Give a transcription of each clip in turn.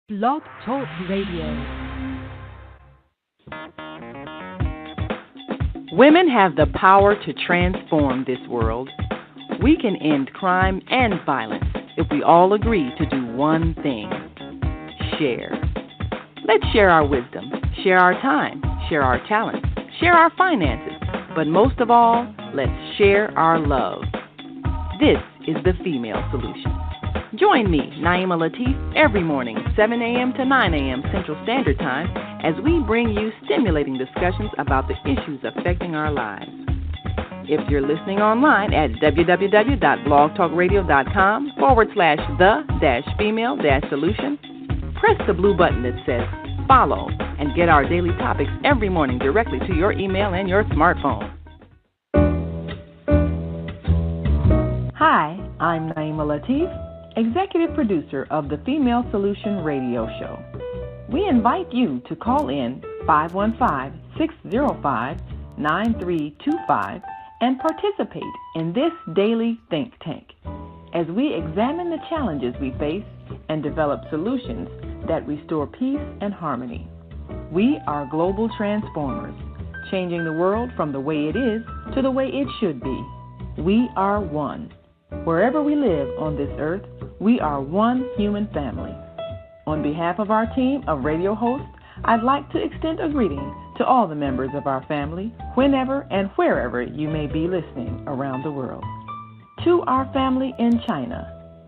Blog Talk Radio. Women have the power to transform this world. We can end crime and violence if we all agree to do one thing: share. Let's share our wisdom, share our time, share our talents, share our finances, but most of all, let's share our love. This is the Female Solution. Join me, Naima Latif, every morning, 7 a.m. to 9 a.m. Central Standard Time, as we bring you stimulating discussions about the issues affecting our lives. If you're listening online at www.blogtalkradio.com/the-female-solution, press the blue button that says follow and get our daily topics every morning directly to your email and your smartphone. Hi, I'm Naima Latif, Executive Producer of the Female Solution Radio Show. We invite you to call in 515-605-9325 and participate in this daily think tank as we examine the challenges we face and develop solutions that restore peace and harmony. We are global transformers, changing the world from the way it is to the way it should be. We are one. Wherever we live on this earth, we are one human family. On behalf of our team of radio hosts, I'd like to extend a greeting to all the members of our family, whenever and wherever you may be listening around the world. To our family in China,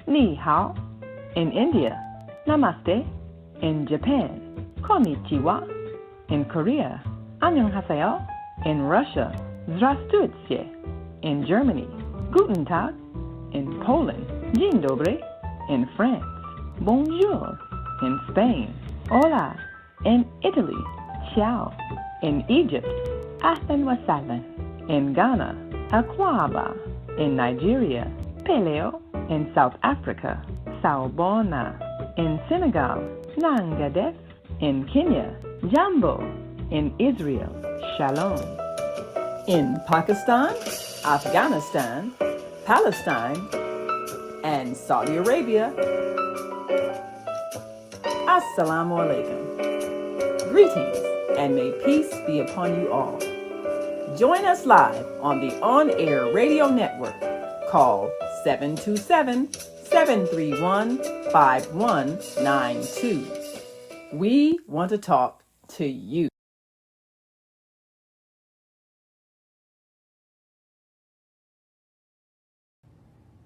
Ni Hao. In India, Namaste. In Japan, Konnichiwa. In Korea, Annyeonghaseyo. In Russia, Здравствуйте. In Germany, Guten Tag. In Poland, Dzień dobry. In France, bonjour. In Spain, hola. In Italy, ciao. In Egypt, ahlan wa sahlan. In Ghana, akwaba. In Nigeria, peleo. In South Africa, sawubona. In Senegal, nangadef. In Kenya, jambo. In Israel, shalom. In Pakistan, Afghanistan, Palestine, and Saudi Arabia, Assalamu alaikum. Greetings, and may peace be upon you all. Join us live on the on-air radio network called 727-731-5192. We want to talk to you.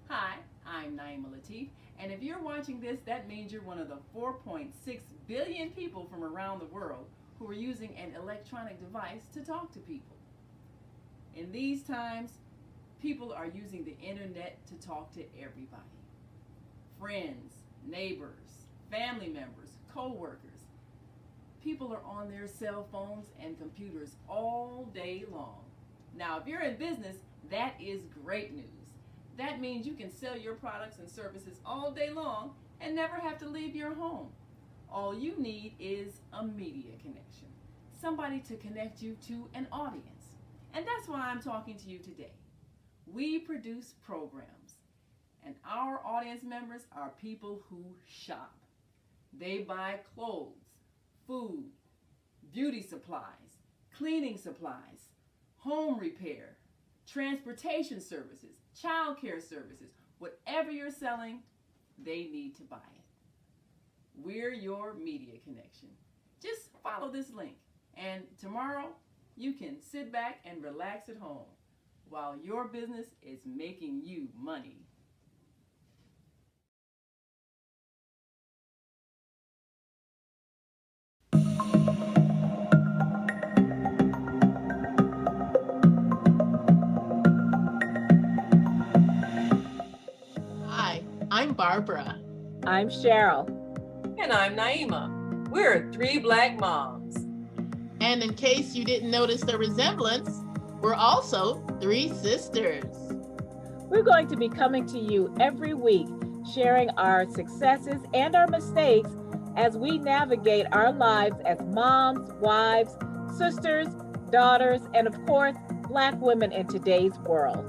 Hi, I'm Naima Latif, and if you're watching this, that means you're one of the 4.6 billion people from around the world who are using an electronic device to talk to people. In these times, people are using the internet to talk to everybody. Friends, neighbors, family members, co-workers. People are on their cell phones and computers all day long. Now, if you're in business, that is great news. That means you can sell your products and services all day long and never have to leave your home. All you need is a media connection, somebody to connect you to an audience. And that's why I'm talking to you today. We produce programs, and our audience members are people who shop. They buy clothes, food, beauty supplies, cleaning supplies, home repair, transportation services, child care services. Whatever you're selling, they need to buy it. We're your media connection. Just follow this link, and tomorrow you can sit back and relax at home while your business is making you money. Hi, I'm Barbara. I'm Cheryl. And I'm Naima. We're three Black moms. And in case you didn't notice the resemblance, we're also three sisters. We're going to be coming to you every week, sharing our successes and our mistakes as we navigate our lives as moms, wives, sisters, daughters, and of course, Black women in today's world.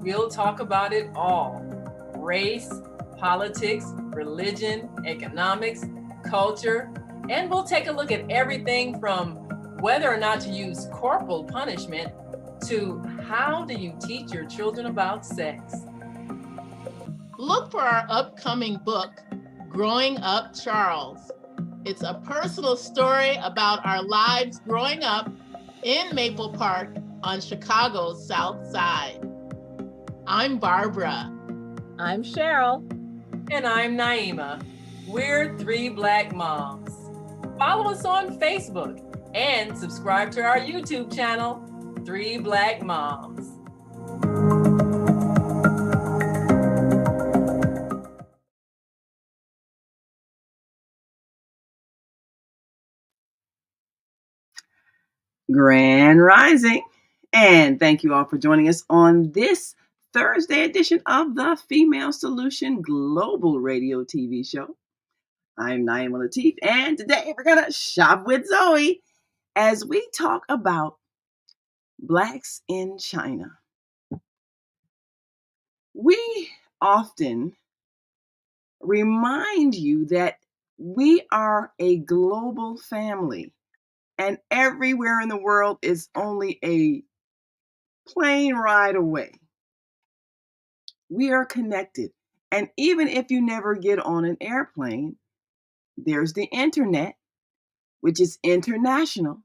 We'll talk about it all: race, politics, religion, economics, culture, and we'll take a look at everything from whether or not to use corporal punishment to how do you teach your children about sex. Look for our upcoming book, Growing Up Charles. It's a personal story about our lives growing up in Maple Park on Chicago's South Side. I'm Barbara. I'm Cheryl. And I'm Naima. We're three Black moms. Follow us on Facebook and subscribe to our YouTube channel, Three Black Moms. Grand Rising, and thank you all for joining us on this Thursday edition of the Female Solution Global Radio TV show. I'm Naima Latif, and today we're going to shop with Zoe as we talk about Blacks in China. We often remind you that we are a global family, and everywhere in the world is only a plane ride away. We are connected. And even if you never get on an airplane, there's the internet, which is international.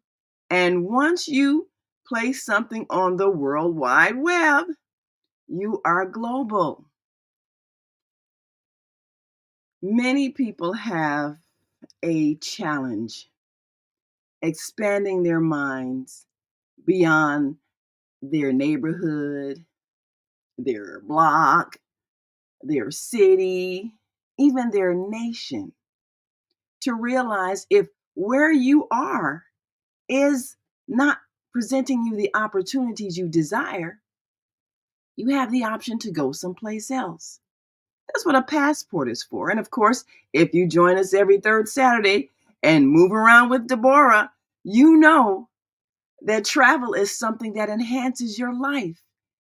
And once you place something on the World Wide Web, you are global. Many people have a challenge expanding their minds beyond their neighborhood, their block, their city, even their nation, to realize if where you are is not presenting you the opportunities you desire, you have the option to go someplace else. That's what a passport is for. And of course, if you join us every third Saturday and move around with Deborah, you know that travel is something that enhances your life.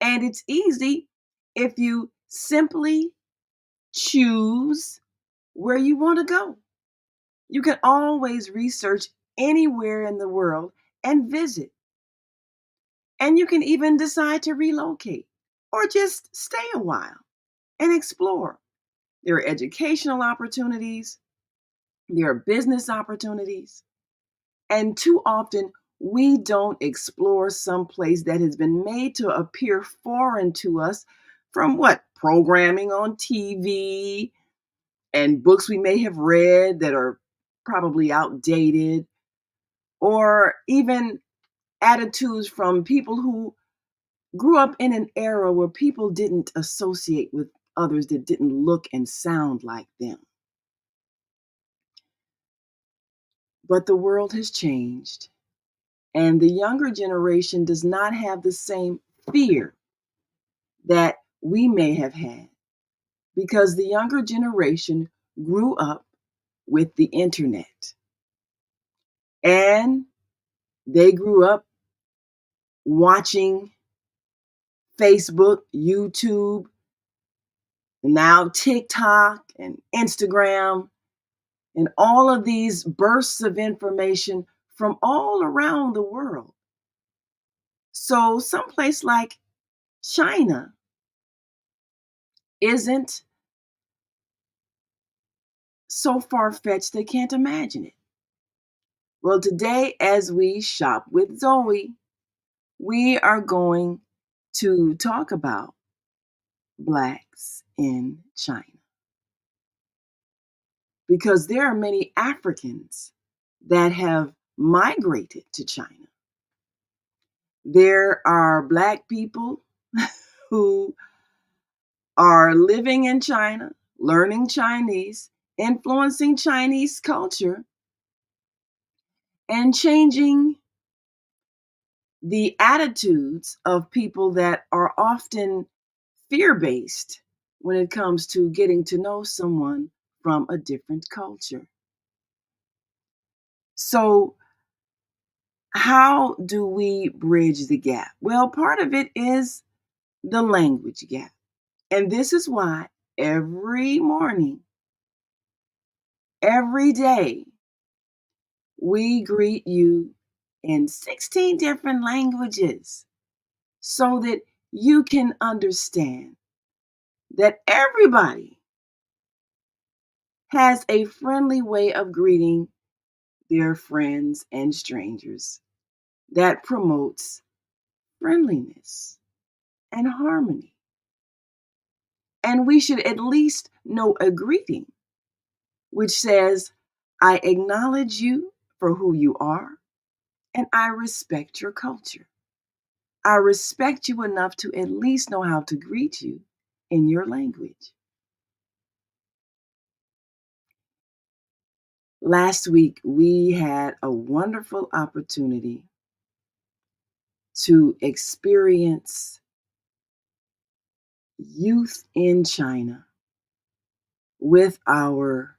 And it's easy if you simply choose where you want to go. You can always research anywhere in the world and visit. And you can even decide to relocate or just stay a while and explore. There are educational opportunities, there are business opportunities, and too often we don't explore some place that has been made to appear foreign to us from programming on TV and books we may have read that are probably outdated, or even attitudes from people who grew up in an era where people didn't associate with others that didn't look and sound like them. But the world has changed, and the younger generation does not have the same fear that we may have had, because the younger generation grew up with the internet. And they grew up watching Facebook, YouTube, now TikTok and Instagram, and all of these bursts of information from all around the world. So someplace like China isn't so far-fetched they can't imagine it. Well, today, as we shop with Zoe, we are going to talk about Blacks in China. Because there are many Africans that have migrated to China. There are Black people who are living in China, learning Chinese, influencing Chinese culture, and changing the attitudes of people that are often fear-based when it comes to getting to know someone from a different culture. So, how do we bridge the gap? Well, part of it is the language gap. And this is why every morning Every day, we greet you in 16 different languages so that you can understand that everybody has a friendly way of greeting their friends and strangers that promotes friendliness and harmony. And we should at least know a greeting which says, I acknowledge you for who you are, and I respect your culture. I respect you enough to at least know how to greet you in your language. Last week, we had a wonderful opportunity to experience youth in China with our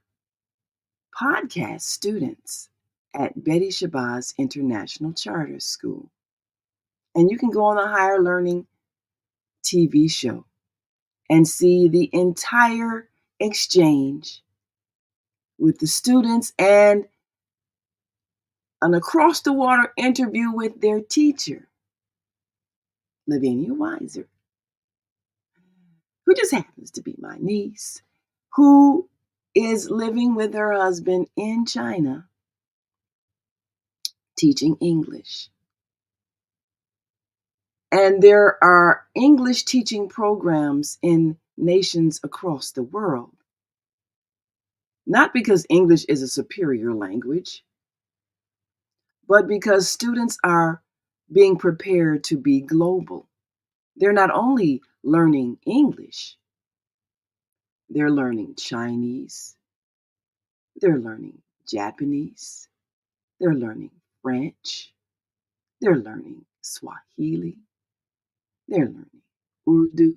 podcast students at Betty Shabazz International Charter School. And you can go on the Higher Learning TV show and see the entire exchange with the students and an across the water interview with their teacher, Lavinia Weiser, who just happens to be my niece, who is living with her husband in China teaching English. And there are English teaching programs in nations across the world. Not because English is a superior language, but because students are being prepared to be global. They're not only learning English, they're learning Chinese, they're learning Japanese, they're learning French, they're learning Swahili, they're learning Urdu,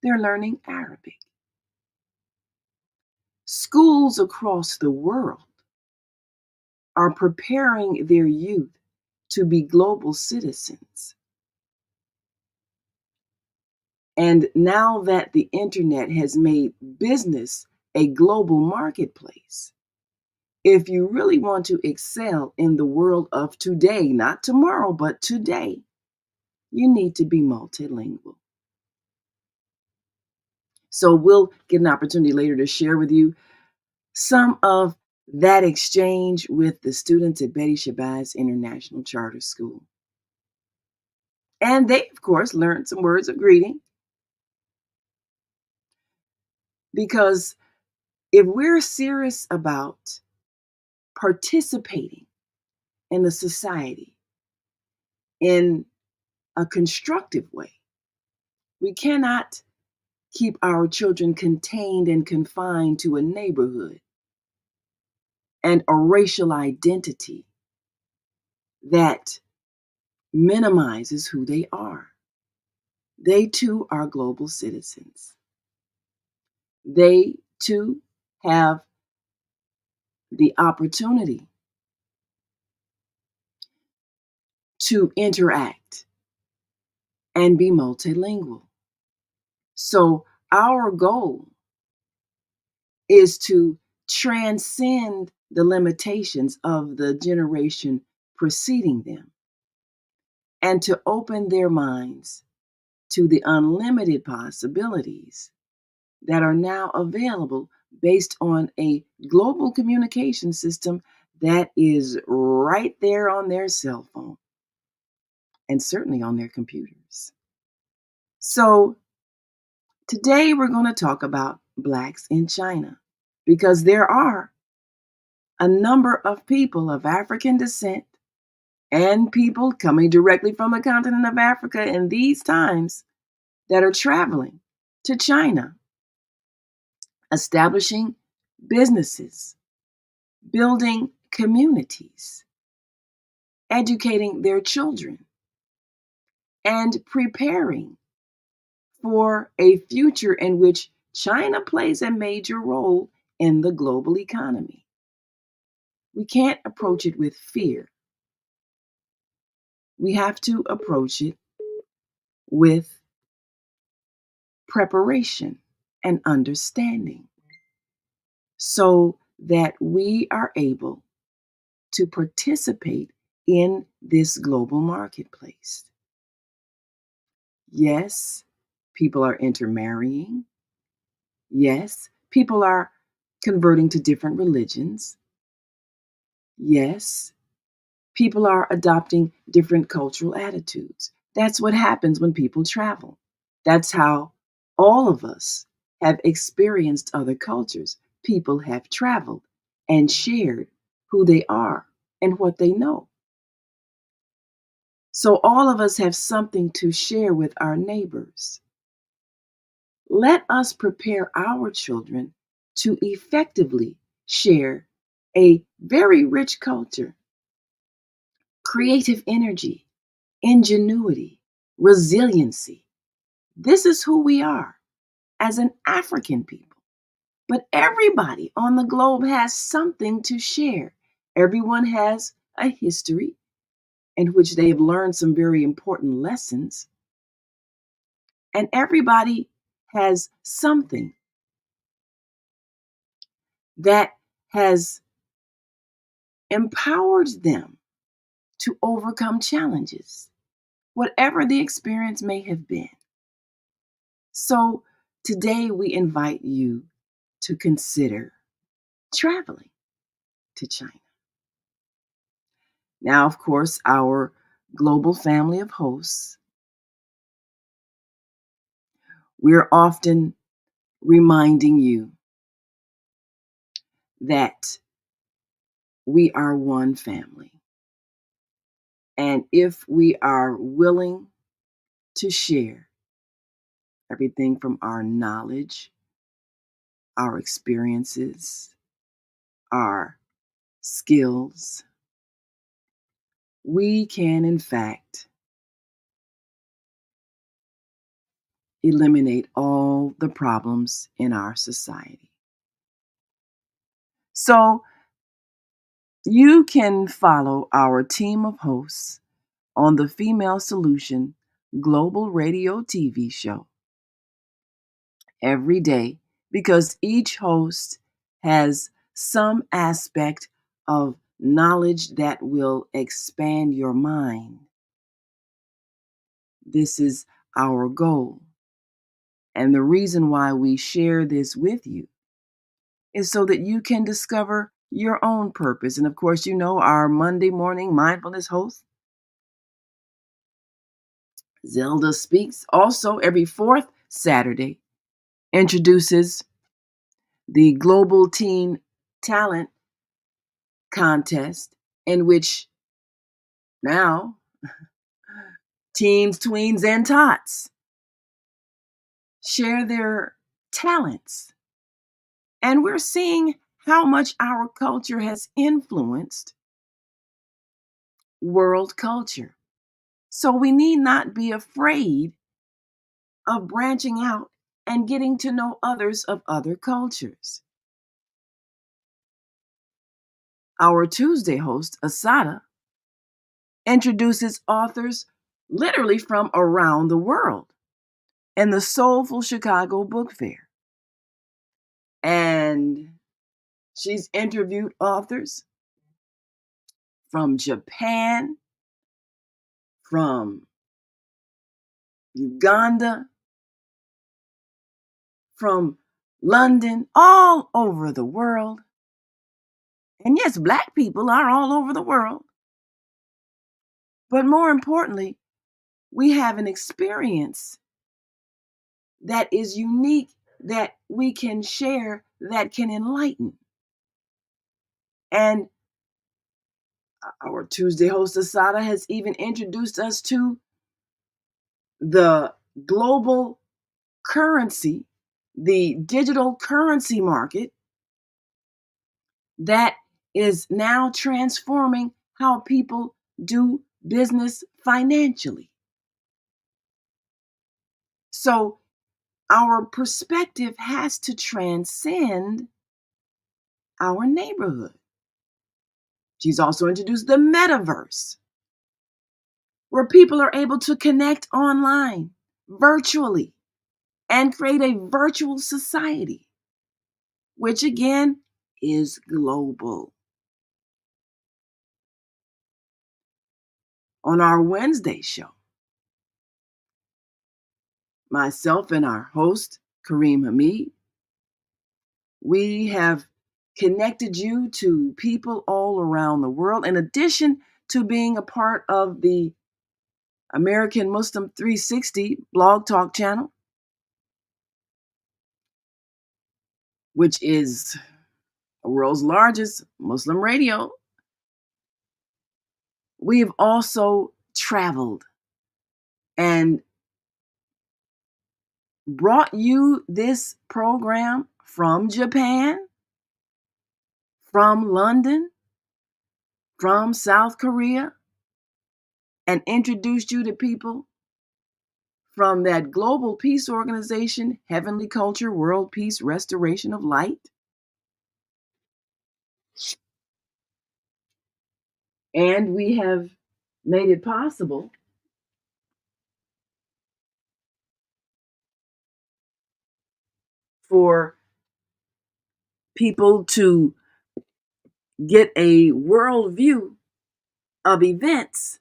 they're learning Arabic. Schools across the world are preparing their youth to be global citizens. And now that the internet has made business a global marketplace, if you really want to excel in the world of today, not tomorrow, but today, you need to be multilingual. So we'll get an opportunity later to share with you some of that exchange with the students at Betty Shabazz International Charter School. And they, of course, learned some words of greeting, because if we're serious about participating in the society in a constructive way, we cannot keep our children contained and confined to a neighborhood and a racial identity that minimizes who they are. They too are global citizens. They too have the opportunity to interact and be multilingual. So our goal is to transcend the limitations of the generation preceding them and to open their minds to the unlimited possibilities that are now available based on a global communication system that is right there on their cell phone and certainly on their computers. So today we're going to talk about Blacks in China, because there are a number of people of African descent and people coming directly from the continent of Africa in these times that are traveling to China, establishing businesses, building communities, educating their children, and preparing for a future in which China plays a major role in the global economy. We can't approach it with fear. We have to approach it with preparation and understanding. So that we are able to participate in this global marketplace. Yes, people are intermarrying. Yes, people are converting to different religions. Yes, people are adopting different cultural attitudes. That's what happens when people travel. That's how all of us have experienced other cultures. People have traveled and shared who they are and what they know. So all of us have something to share with our neighbors. Let us prepare our children to effectively share a very rich culture, creative energy, ingenuity, resiliency. This is who we are as an African people. But everybody on the globe has something to share. Everyone has a history in which they have learned some very important lessons. And everybody has something that has empowered them to overcome challenges, whatever the experience may have been. So today we invite you to consider traveling to China. Now, of course, our global family of hosts, we're often reminding you that we are one family. And if we are willing to share everything from our knowledge, our experiences, our skills, we can, in fact, eliminate all the problems in our society. So you can follow our team of hosts on the Female Solution Global Radio TV show every day because each host has some aspect of knowledge that will expand your mind. This is our goal. And the reason why we share this with you is so that you can discover your own purpose. And of course, you know, our Monday morning mindfulness host, Zelda Speaks, also every fourth Saturday, introduces the Global Teen Talent Contest, in which now teens, tweens, and tots share their talents. And we're seeing how much our culture has influenced world culture. So we need not be afraid of branching out and getting to know others of other cultures. Our Tuesday host, Asada, introduces authors literally from around the world in the Soulful Chicago Book Fair. And she's interviewed authors from Japan, from Uganda, from London, all over the world. And yes, Black people are all over the world. But more importantly, we have an experience that is unique that we can share that can enlighten. And our Tuesday host, Asada, has even introduced us to the global currency, the digital currency market that is now transforming how people do business financially. So our perspective has to transcend our neighborhood. She's also introduced the metaverse, where people are able to connect online, virtually, and create a virtual society, which again is global. On our Wednesday show, myself and our host, Kareem Hamid, we have connected you to people all around the world, in addition to being a part of the American Muslim 360 blog talk channel, which is the world's largest Muslim radio. We have also traveled and brought you this program from Japan, from London, from South Korea, and introduced you to people from that global peace organization, Heavenly Culture, World Peace, Restoration of Light. And we have made it possible for people to get a world view of events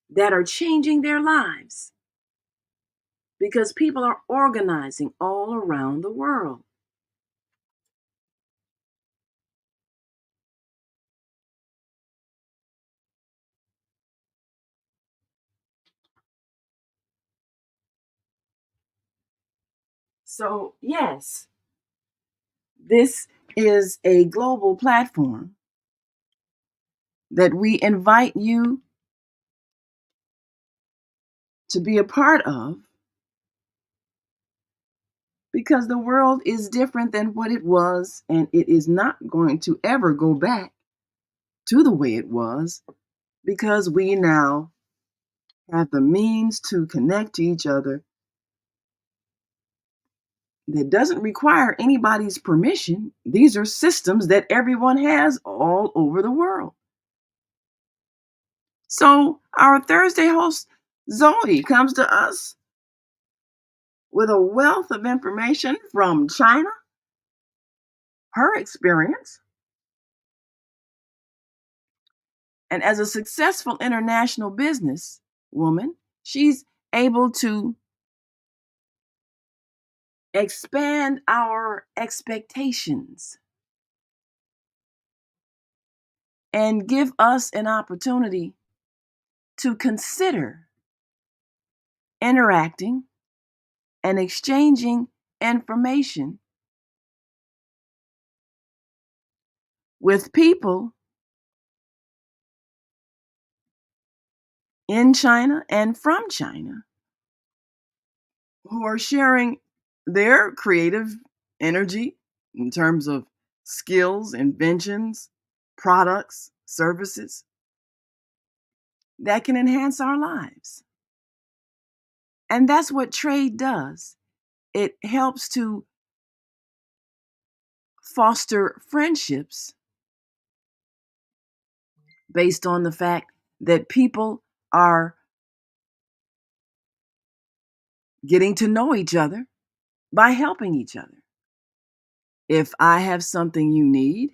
that are changing their lives because people are organizing all around the world. So, yes, this is a global platform that we invite you to be a part of because the world is different than what it was, and it is not going to ever go back to the way it was because we now have the means to connect to each other that doesn't require anybody's permission. These are systems that everyone has all over the world. So our Thursday host, Zoe, comes to us with a wealth of information from China, her experience, and as a successful international business woman, she's able to expand our expectations and give us an opportunity to consider interacting and exchanging information with people in China and from China who are sharing their creative energy in terms of skills, inventions, products, services that can enhance our lives. And that's what trade does. It helps to foster friendships based on the fact that people are getting to know each other by helping each other. If I have something you need,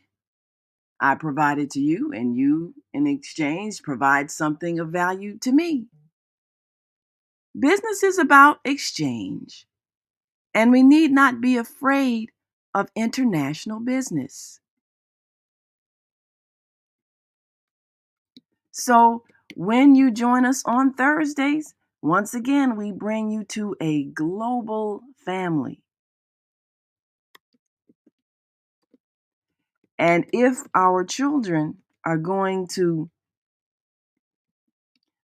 I provide it to you, and you, in exchange, provide something of value to me. Business is about exchange, and we need not be afraid of international business. So, when you join us on Thursdays, once again, we bring you to a global family. And if our children are going to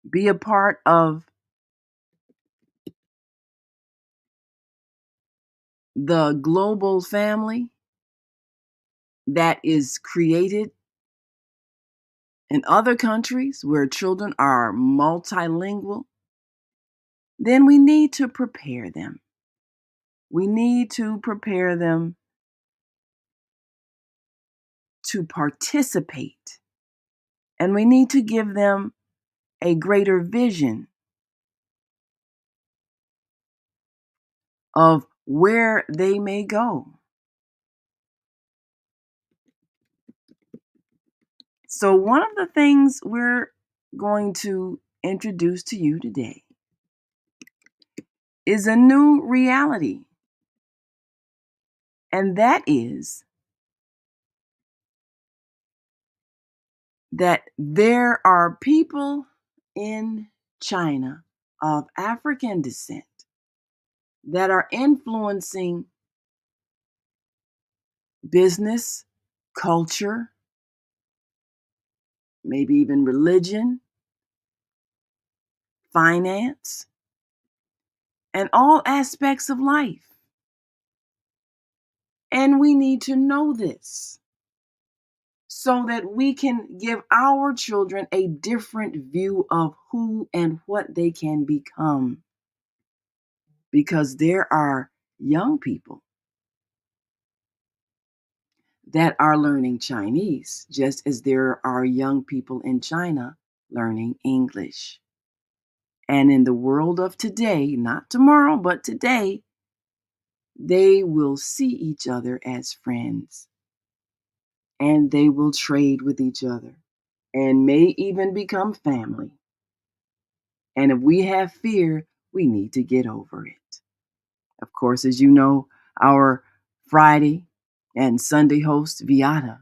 be a part of the global family that is created in other countries where children are multilingual, then we need to prepare them. We need to prepare them to participate, and we need to give them a greater vision of where they may go. So, one of the things we're going to introduce to you today is a new reality, and that is that there are people in China of African descent that are influencing business, culture, maybe even religion, finance, and all aspects of life. And we need to know this so that we can give our children a different view of who and what they can become. Because there are young people that are learning Chinese, just as there are young people in China learning English. And in the world of today, not tomorrow, but today, they will see each other as friends and they will trade with each other and may even become family. And if we have fear, we need to get over it. Of course, as you know, our Friday and Sunday host, Viata,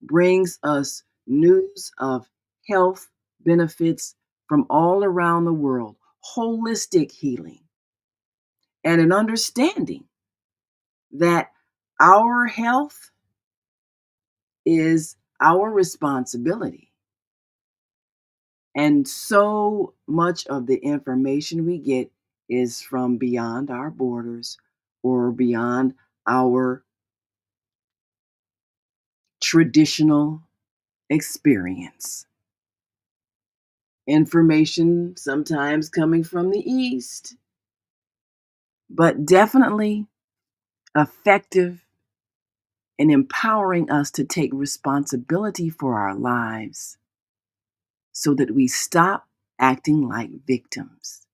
brings us news of health benefits from all around the world, holistic healing, and an understanding that our health is our responsibility. And so much of the information we get is from beyond our borders or beyond our traditional experience. Information sometimes coming from the East, but definitely effective in empowering us to take responsibility for our lives so that we stop acting like victims.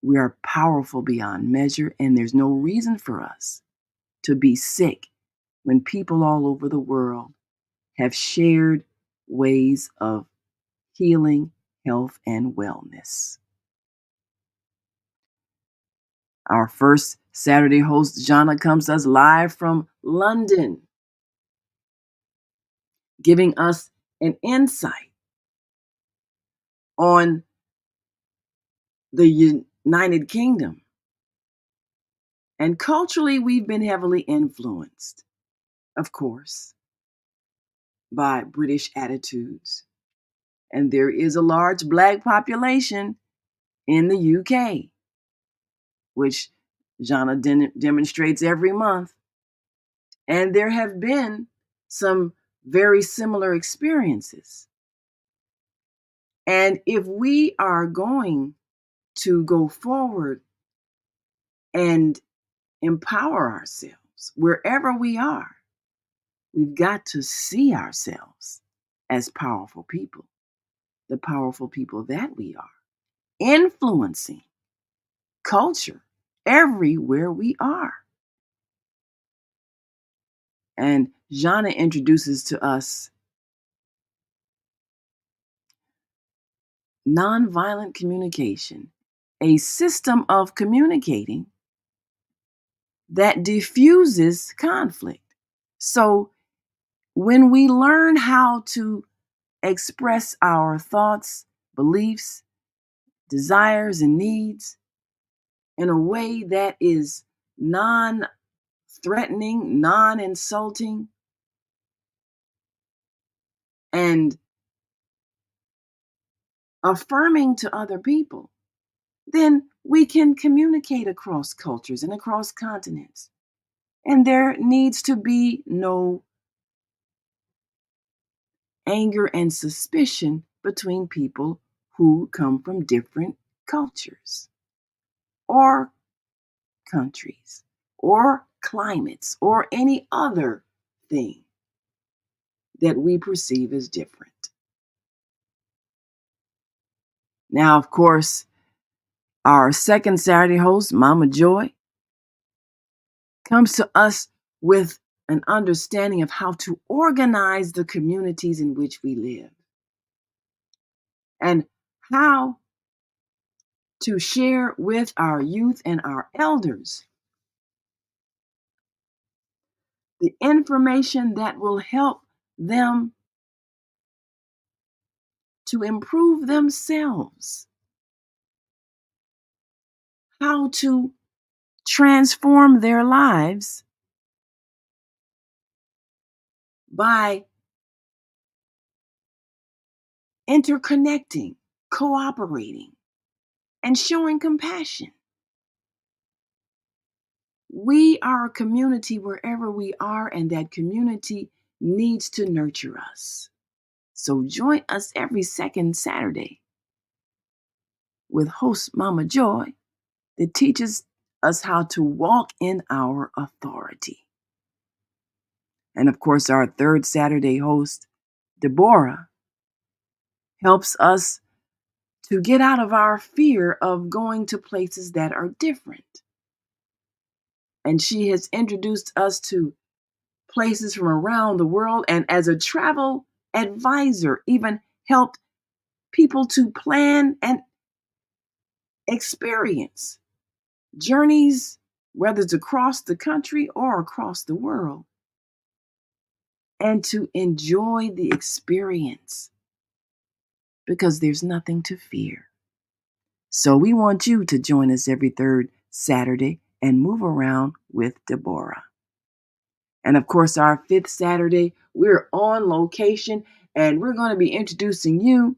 We are powerful beyond measure, and there's no reason for us to be sick when people all over the world have shared ways of healing, health, and wellness. Our first Saturday host, Jana, comes to us live from London, giving us an insight on the United Kingdom. And culturally, we've been heavily influenced, of course, by British attitudes. And there is a large Black population in the UK, which Jana demonstrates every month. And there have been some very similar experiences. And if we are going to go forward and empower ourselves wherever we are, we've got to see ourselves as powerful people, the powerful people that we are, influencing culture everywhere we are. And Jana introduces to us nonviolent communication, a system of communicating that diffuses conflict. So when we learn how to express our thoughts, beliefs, desires, and needs in a way that is non threatening, non insulting, and affirming to other people, then we can communicate across cultures and across continents. And there needs to be no anger and suspicion between people who come from different cultures or countries or climates or any other thing that we perceive as different. Now, of course, our second Saturday host, Mama Joy, comes to us with an understanding of how to organize the communities in which we live and how to share with our youth and our elders the information that will help them to improve themselves, how to transform their lives by interconnecting, cooperating, and showing compassion. We are a community wherever we are, and that community needs to nurture us. So join us every second Saturday with host Mama Joy that teaches us how to walk in our authority. And of course, our third Saturday host, Deborah, helps us to get out of our fear of going to places that are different. And she has introduced us to places from around the world, and as a travel advisor, even helped people to plan and experience journeys, whether it's across the country or across the world, and to enjoy the experience because there's nothing to fear. So we want you to join us every third Saturday and move around with Deborah. And of course, our fifth Saturday, we're on location and we're going to be introducing you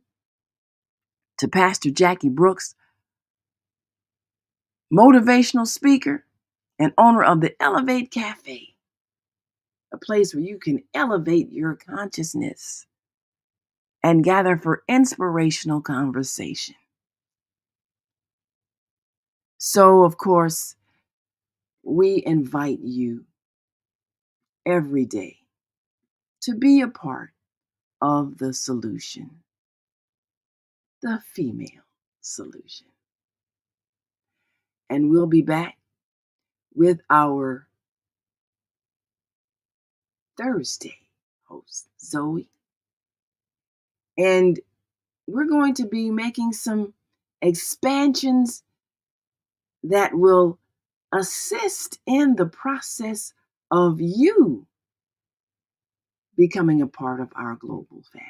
to Pastor Jackie Brooks, motivational speaker and owner of the Elevate Cafe, a place where you can elevate your consciousness and gather for inspirational conversation. So, of course, we invite you every day to be a part of the solution, the female solution. And we'll be back with our Thursday host, Zoe. And we're going to be making some expansions that will assist in the process of you becoming a part of our global family.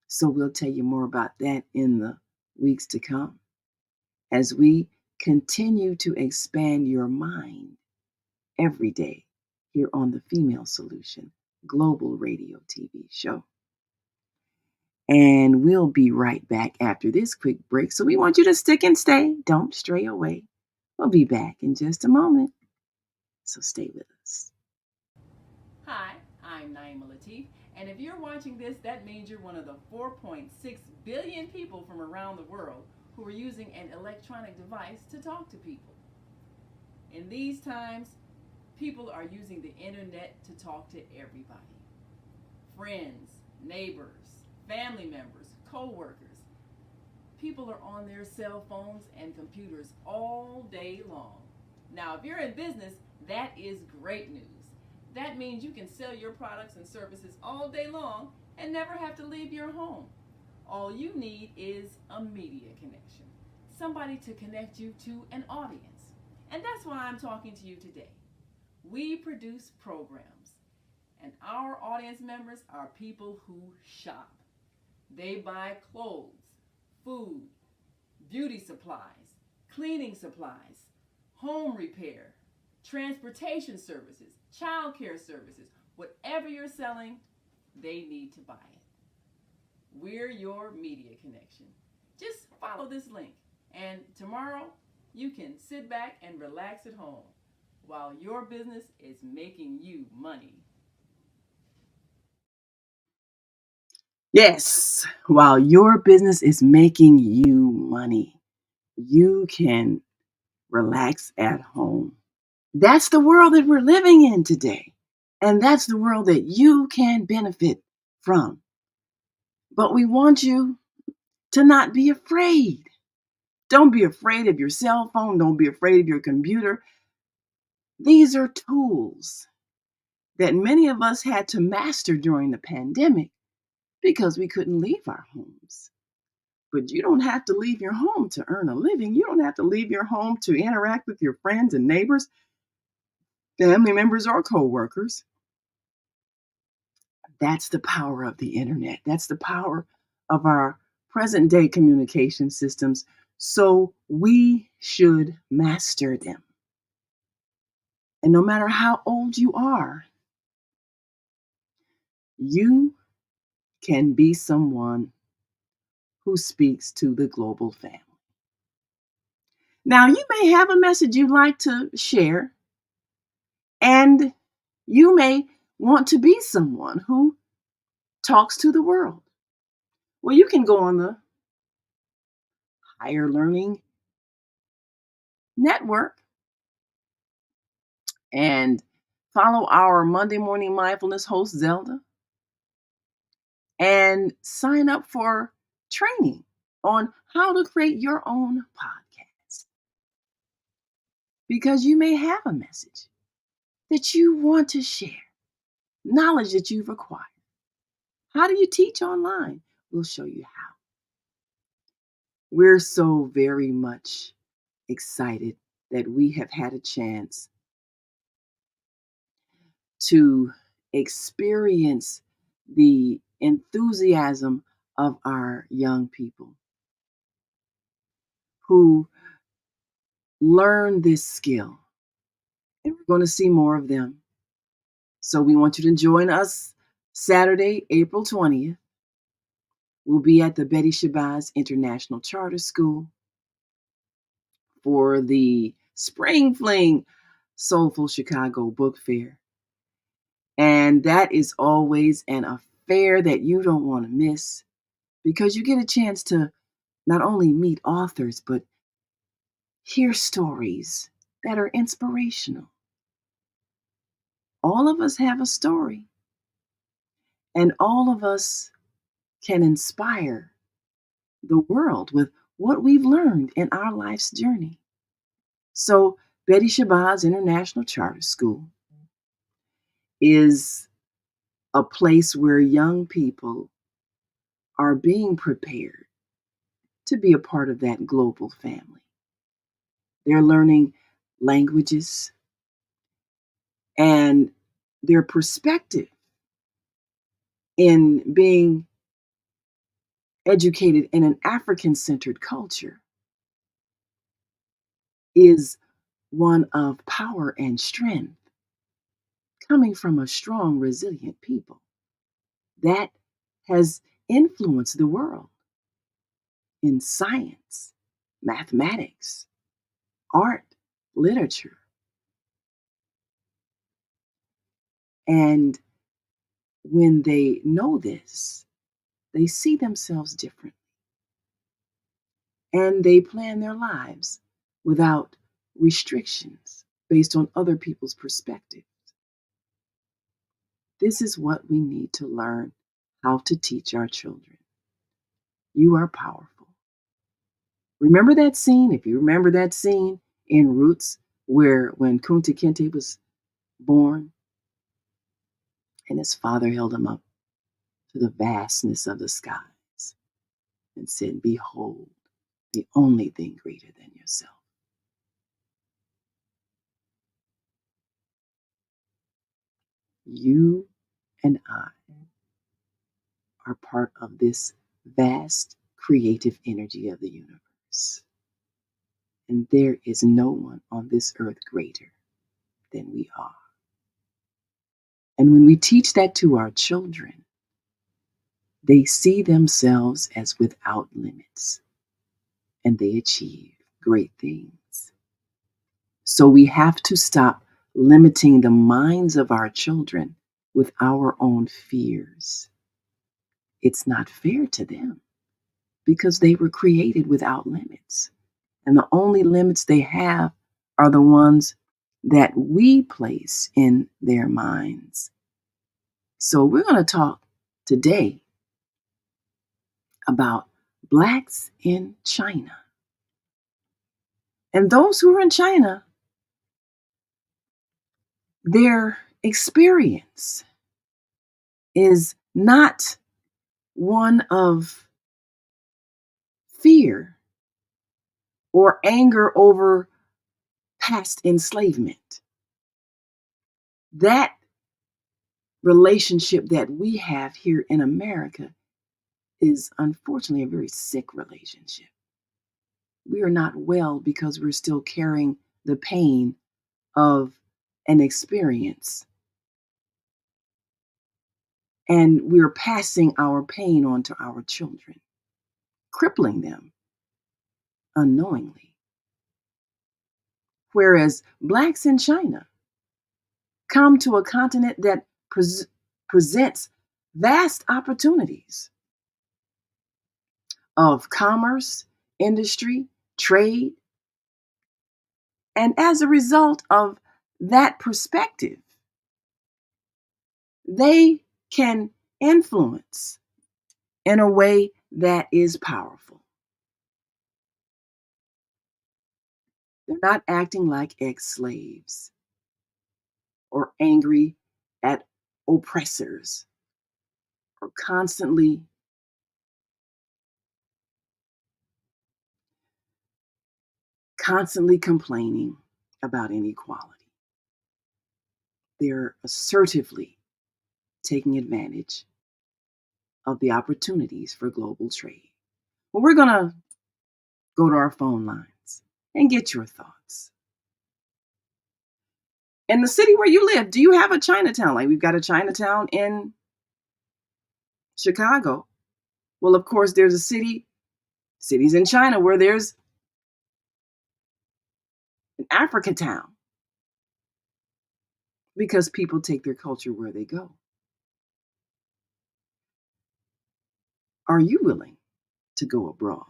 So we'll tell you more about that in the weeks to come as we continue to expand your mind every day here on the Female Solution Global Radio TV show. And we'll be right back after this quick break. So we want you to stick and stay. Don't stray away. We'll be back in just a moment. So stay with us. Hi, I'm Naima Latif. And if you're watching this, that means you're one of the 4.6 billion people from around the world who are using an electronic device to talk to people. In these times, people are using the internet to talk to everybody. Friends, neighbors, family members, co-workers. People are on their cell phones and computers all day long. Now, if you're in business, that is great news. That means you can sell your products and services all day long and never have to leave your home. All you need is a media connection, somebody to connect you to an audience. And that's why I'm talking to you today. We produce programs, and our audience members are people who shop. They buy clothes, food, beauty supplies, cleaning supplies, home repair, transportation services, child care services. Whatever you're selling, they need to buy it. We're your media connection. Just follow this link, and tomorrow you can sit back and relax at home while your business is making you money. Yes, while your business is making you money, you can relax at home. That's the world that we're living in today. And that's the world that you can benefit from. But we want you to not be afraid. Don't be afraid of your cell phone. Don't be afraid of your computer. These are tools. that many of us had to master during the pandemic because we couldn't leave our homes. But you don't have to leave your home to earn a living. You don't have to leave your home to interact with your friends and neighbors, family members, or co-workers. That's the power of the internet. That's the power of our present day communication systems. So we should master them. And no matter how old you are, you can be someone who speaks to the global family. Now, you may have a message you'd like to share, and you may want to be someone who talks to the world. Well, you can go on the Higher Learning Network and follow our Monday Morning Mindfulness host, Zelda, and sign up for training on how to create your own podcast. Because you may have a message that you want to share, knowledge that you've acquired. How do you teach online? We'll show you how. We're so very much excited that we have had a chance to experience the enthusiasm of our young people who learn this skill. And we're going to see more of them. So we want you to join us Saturday, April 20th. We'll be at the Betty Shabazz International Charter School for the Spring Fling Soulful Chicago Book Fair. And that is always an affair that you don't want to miss, because you get a chance to not only meet authors, but hear stories that are inspirational. All of us have a story, and all of us can inspire the world with what we've learned in our life's journey. So, Betty Shabazz International Charter School is a place where young people are being prepared to be a part of that global family. They're learning languages, and their perspective in being educated in an African-centered culture is one of power and strength, coming from a strong, resilient people that has influenced the world in science, mathematics, art, literature. And when they know this, they see themselves differently. And they plan their lives without restrictions based on other people's perspectives. This is what we need to learn how to teach our children. You are powerful. Remember that scene, if you remember that scene in Roots, where when Kunta Kinte was born and his father held him up to the vastness of the skies and said, "Behold, the only thing greater than yourself." You and I are part of this vast creative energy of the universe. And there is no one on this earth greater than we are. And when we teach that to our children, they see themselves as without limits, and they achieve great things. So we have to stop limiting the minds of our children with our own fears. It's not fair to them because they were created without limits. And the only limits they have are the ones that we place in their minds. So we're going to talk today about Blacks in China. And those who are in China, their experience is not one of fear or anger over past enslavement. That relationship that we have here in America is unfortunately a very sick relationship. We are not well because we're still carrying the pain of an experience. And we're passing our pain on to our children, crippling them unknowingly. Whereas Blacks in China come to a continent that presents vast opportunities of commerce, industry, trade. And as a result of that perspective, they can influence in a way that is powerful. They're not acting like ex-slaves or angry at oppressors or constantly complaining about inequality. They're assertively taking advantage of the opportunities for global trade. Well, we're going to go to our phone lines and get your thoughts. In the city where you live, do you have a Chinatown? Like we've got a Chinatown in Chicago. Well, of course, there's cities in China where there's an Africa town because people take their culture where they go. Are you willing to go abroad?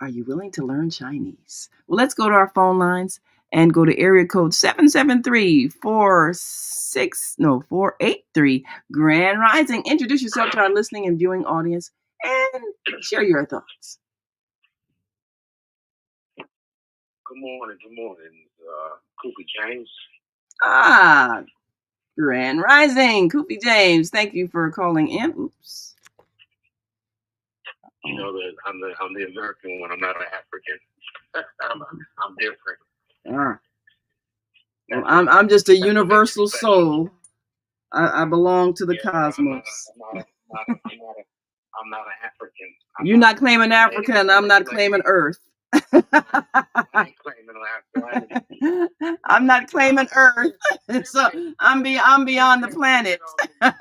Are you willing to learn Chinese? Well, let's go to our phone lines and go to area code 773-483 Grand Rising. Introduce yourself to our listening and viewing audience and share your thoughts. Good morning. Koopy James. Grand Rising, Koopy James. Thank you for calling in. Oops. You know that I'm the American one. I'm not an African. I'm different. Well, I'm just a universal soul. I belong to the cosmos. I'm not an African. You're not claiming Africa, and I'm not claiming Earth. I ain't claiming Africa. I'm not claiming Earth, so I'm beyond the planet. I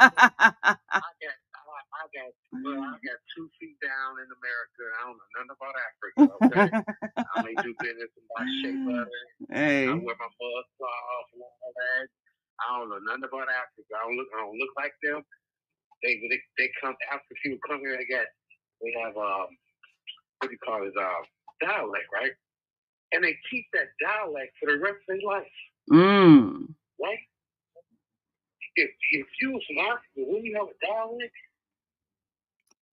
got 2 feet down in America. I don't know nothing about Africa. Okay, I may do business in my shea butter. Hey. I wear my mud cloth and all that. I don't know nothing about Africa. I don't look like them. They come after people come here. They have what do you call it, dialect, right? And they keep that dialect for the rest of their life. Right? If you was from Africa, wouldn't you have a dialect?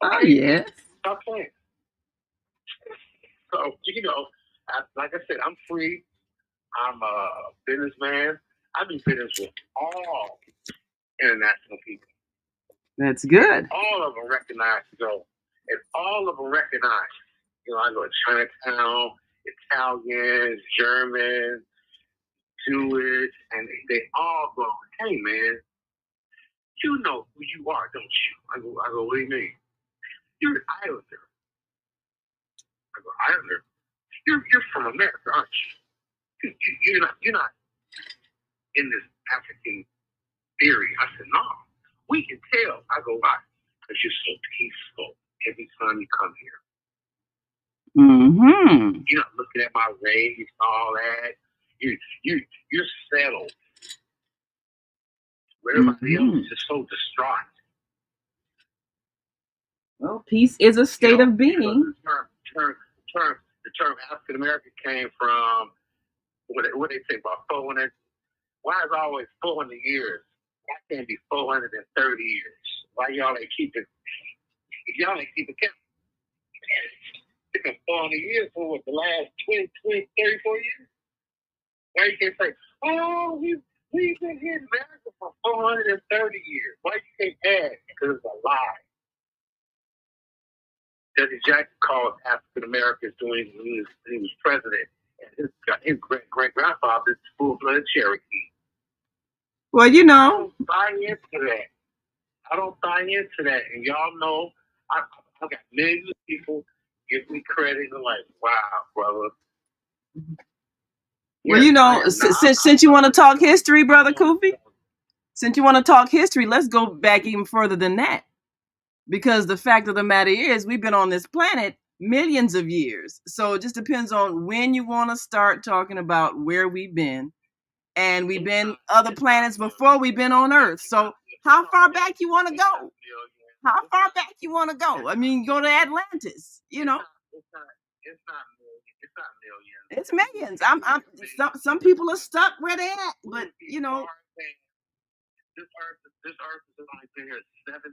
Okay. Oh yeah. Stop playing. So like I said, I'm free. I'm a businessman. I do business with all international people. That's good. All of them recognize, and all of them recognize. I go to Chinatown, Italians, Germans, Jewish, and they all go, hey man, you know who you are, don't you? I go, what do you mean? You're an Islander. I go, Islander? You're from America, aren't you? You're not in this African theory. I said, no, we can tell. I go, why? Because you're so peaceful every time you come here. Mm-hmm. You're not looking at my race and all that. You're settled. Where everybody else is just so distraught. Well, peace is a state of being. The term African American came from what they say about 400. Why is it always 400 years? Why can't it be 430 years? Why y'all ain't keep it? If y'all ain't keep it count, it's been 400 years for what, the last 20, 34 years? Why you can't say, oh, we We've been here in America for 430 years. Why you can't add? Because it's a lie. Jesse Jackson called African Americans when he was president. And his great grandfather is full-blooded Cherokee. Well, I don't buy into that. And y'all know, I got millions of people give me credit and like, wow, brother. Well, since you want to talk history, Brother Kofi, since you want to talk history, let's go back even further than that. Because the fact of the matter is, we've been on this planet millions of years. So it just depends on when you want to start talking about where we've been. And we've been other planets before we've been on Earth. So how far back you want to go? How far back you want to go? I mean, go to Atlantis, It's not millions. It's millions. Some people are stuck where they're at, but this earth has only been here 7,000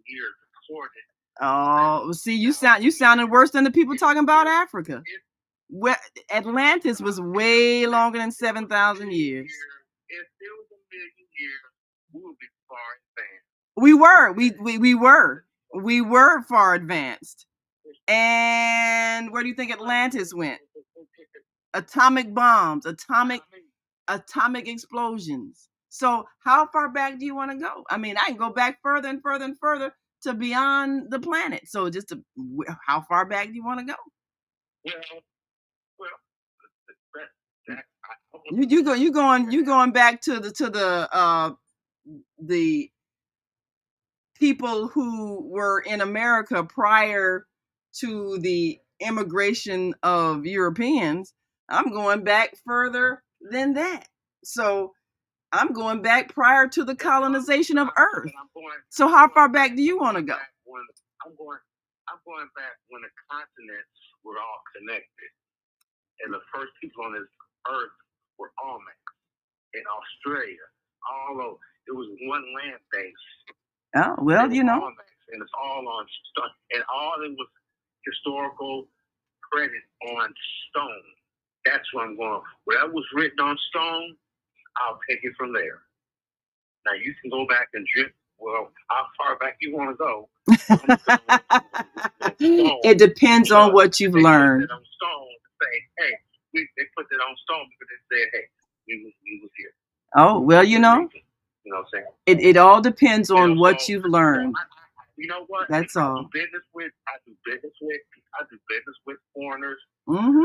years recorded. Oh, see, you sounded worse than the people talking about Africa. Atlantis was way longer than 7,000 years. If it was a million years, we would be far advanced. We were far advanced. And where do you think Atlantis went? Atomic bombs, atomic explosions. So how far back do you want to go? I mean, I can go back further and further and further to beyond the planet. So how far back do you want to go? You going back to the people who were in America prior to the immigration of Europeans. I'm going back further than that. So I'm going back prior to the colonization of Earth. So how far back do you want to go? I'm going back when the continents were all connected, and the first people on this Earth were Olmecs in Australia. Although it was one land base. Oh well, Olmecs, and it's all on stone, and all it was historical credit on stone. That's where I'm going. Whatever was written on stone, I'll take it from there. Now you can go back and drift. Well, how far back you want to go? It depends on what you've learned. They put it on stone to say, hey, they put it on stone because they said, hey, we was here. Oh well, You know what I'm saying? It all depends on what you've learned. You know what? That's all. I do business with foreigners. Mm-hmm.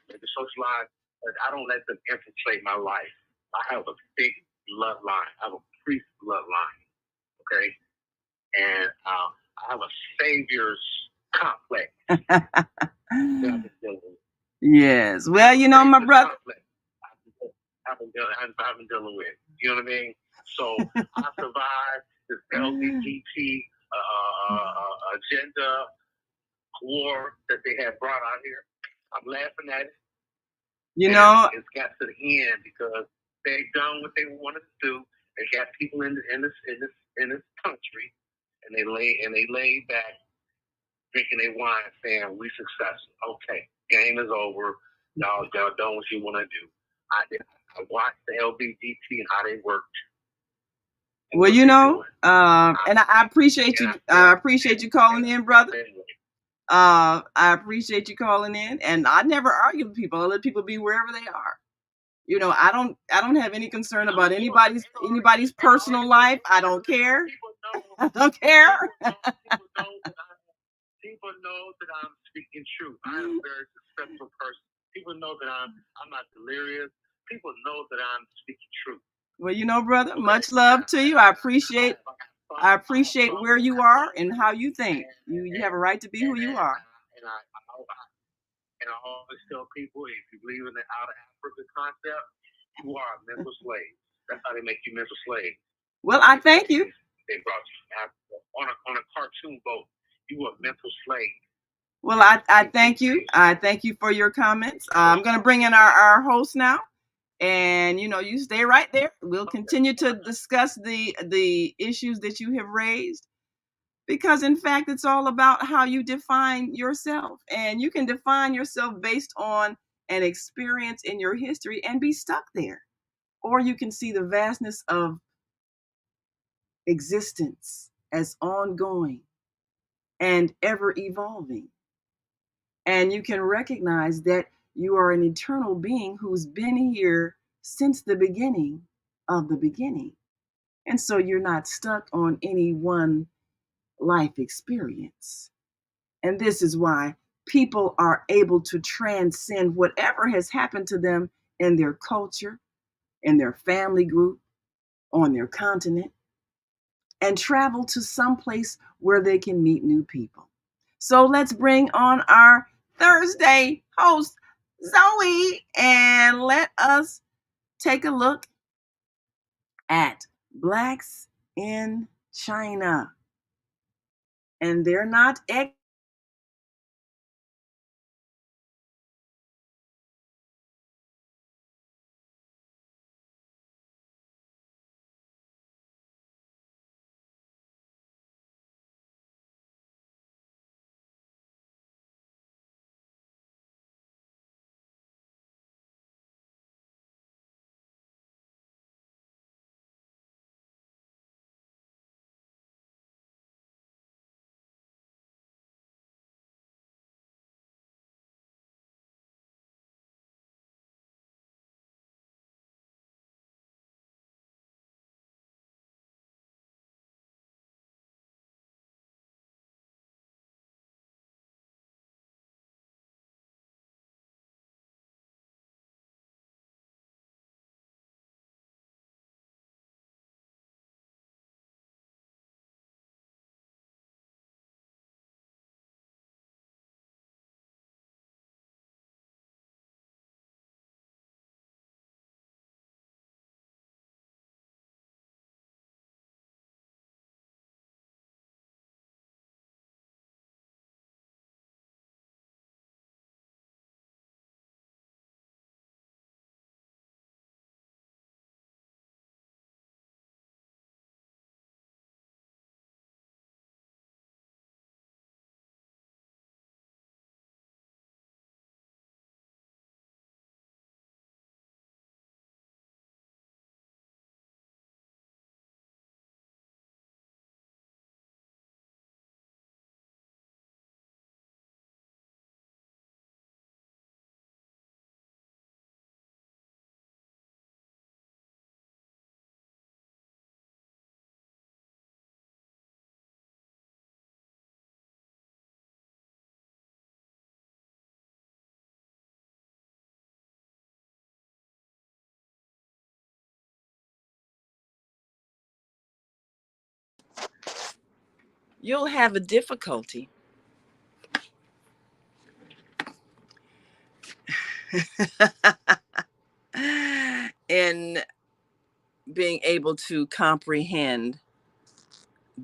Maybe socialize, but I don't let them infiltrate my life. I have a big bloodline. I have a priest bloodline. Okay, and I have a savior's complex. Yes. Well, my brother. I've been dealing with. You know what I mean? So I survived this LGBT agenda war that they had brought out here. I'm laughing at it. It's got to the end because they done what they wanted to do. They got people in this country, and they lay back, drinking their wine, saying we successful. Okay, game is over. Y'all done what you want to do. I watched the LGBT and how they worked. Well, and I appreciate you. I appreciate you calling in, brother. I appreciate you calling in, and I never argue with people. I let people be wherever they are. I don't have any concern about anybody's personal life. I don't care. I don't care. People know that I'm speaking truth. I am a very successful person. People know that I'm not delirious. People know that I'm speaking truth. Well, brother, much love to you. I appreciate where you are and how you think. You have a right to be who you are. And I always tell people, if you believe in the out of Africa concept, you are a mental slave. That's how they make you mental slave. Well, I thank you. They brought you to Africa on a cartoon boat. You were a mental slave. Well, I thank you. I thank you for your comments. I'm going to bring in our host now. And, you stay right there. We'll continue to discuss the issues that you have raised. Because, in fact, it's all about how you define yourself. And you can define yourself based on an experience in your history and be stuck there. or you can see the vastness of existence as ongoing and ever evolving. And you can recognize that you are an eternal being who's been here since the beginning of the beginning. And so you're not stuck on any one life experience. And this is why people are able to transcend whatever has happened to them in their culture, in their family group, on their continent, and travel to some place where they can meet new people. So let's bring on our Thursday host, Zoe, and let us take a look at Blacks in China. And they're not you'll have a difficulty in being able to comprehend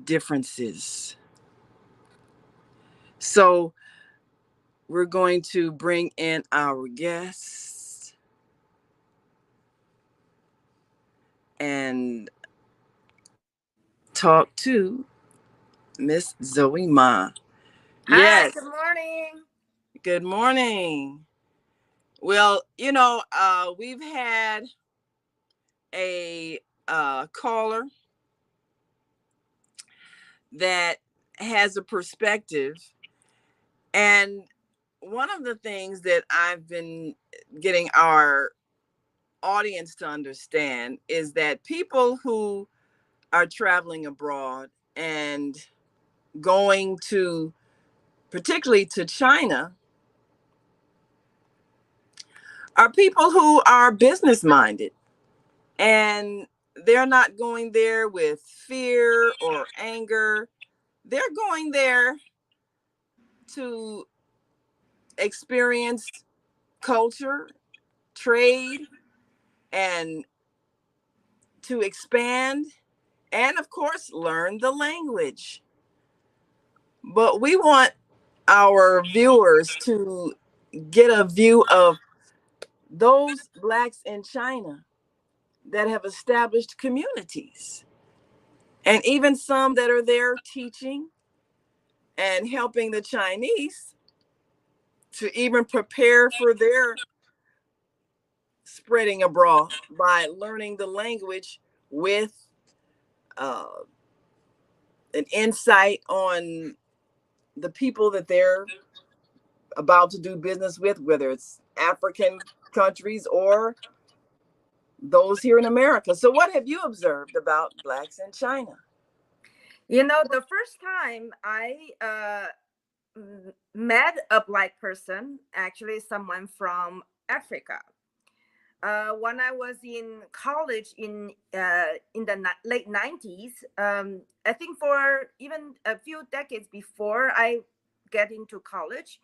differences. So we're going to bring in our guest and talk to Miss Zoe Ma. Hi, Yes. good morning. Good morning. Well, we've had a caller that has a perspective. And one of the things that I've been getting our audience to understand is that people who are traveling abroad and going to, particularly to China, are people who are business minded, and they're not going there with fear or anger. They're going there to experience culture, trade, and to expand, and of course, learn the language. But we want our viewers to get a view of those Blacks in China that have established communities, and even some that are there teaching and helping the Chinese to even prepare for their spreading abroad by learning the language with an insight on the people that they're about to do business with, whether it's African countries or those here in America. So what have you observed about Blacks in China? The first time I met a Black person, actually someone from Africa. When I was in college in the late 90s, I think for even a few decades before I get into college,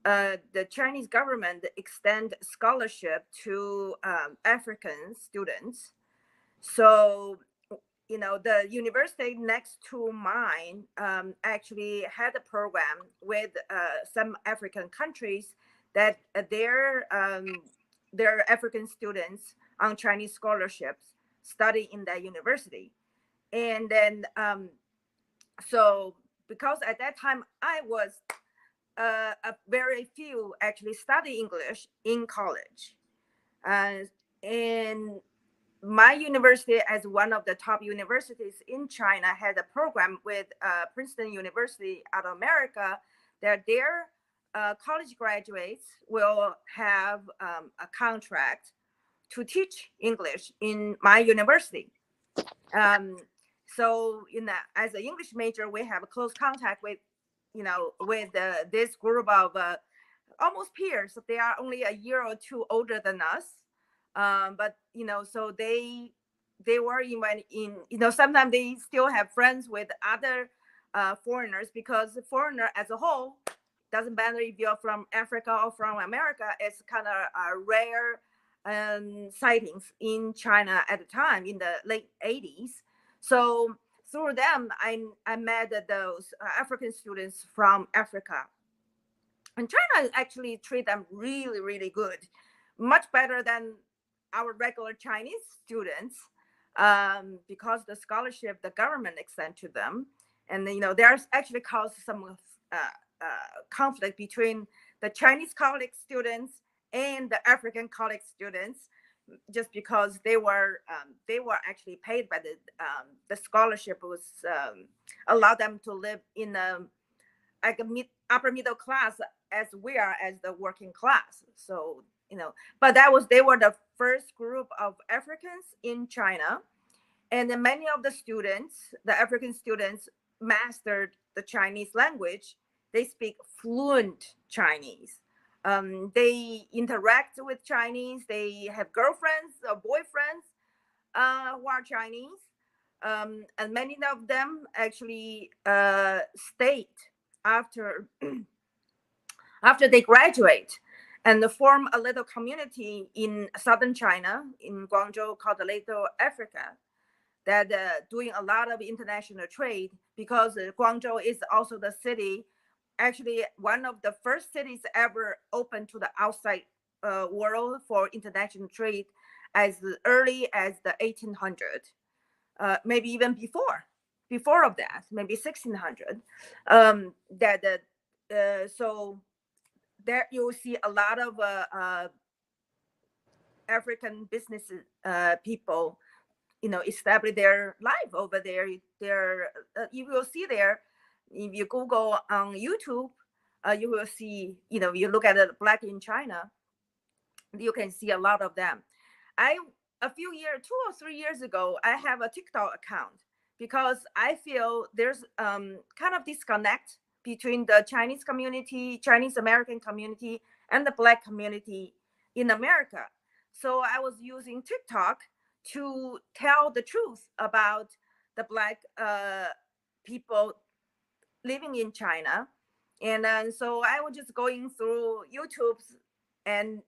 the Chinese government extend scholarship to African students. So, the university next to mine actually had a program with some African countries that their African students on Chinese scholarships study in that university. And then, so because at that time I was a very few actually study English in college. And my university, as one of the top universities in China, had a program with Princeton University out of America that their college graduates will have a contract to teach English in my university. So, as an English major, we have a close contact with, this group of almost peers. They are only a year or two older than us, but so they were in sometimes they still have friends with other foreigners, because the foreigner as a whole, doesn't matter if you're from Africa or from America, it's kind of a rare sightings in China at the time in the late 80s. So through them, I met those African students from Africa. And China actually treat them really, really good, much better than our regular Chinese students, because the scholarship the government extend to them. And there's actually caused some conflict between the Chinese college students and the African college students, just because they were actually paid by the scholarship was allow them to live in like a upper middle class as we are as the working class. So but they were the first group of Africans in China, and then many of the students, the African students, mastered the Chinese language. They speak fluent Chinese. They interact with Chinese. They have girlfriends or boyfriends who are Chinese. And many of them actually stayed after after they graduate and form a little community in southern China, in Guangzhou, called the Little Africa, that doing a lot of international trade, because Guangzhou is also the city, actually one of the first cities ever open to the outside world for international trade, as early as the 1800s, maybe even before of that, maybe 1600. So there you will see a lot of African business people, establish their life over there. You will see there, if you Google on YouTube, you will see, you look at the Black in China, you can see a lot of them. A few years, 2 or 3 years ago, I have a TikTok account, because I feel there's kind of disconnect between the Chinese community, Chinese American community, and the Black community in America. So I was using TikTok to tell the truth about the Black people living in China. And then so I was just going through YouTube and,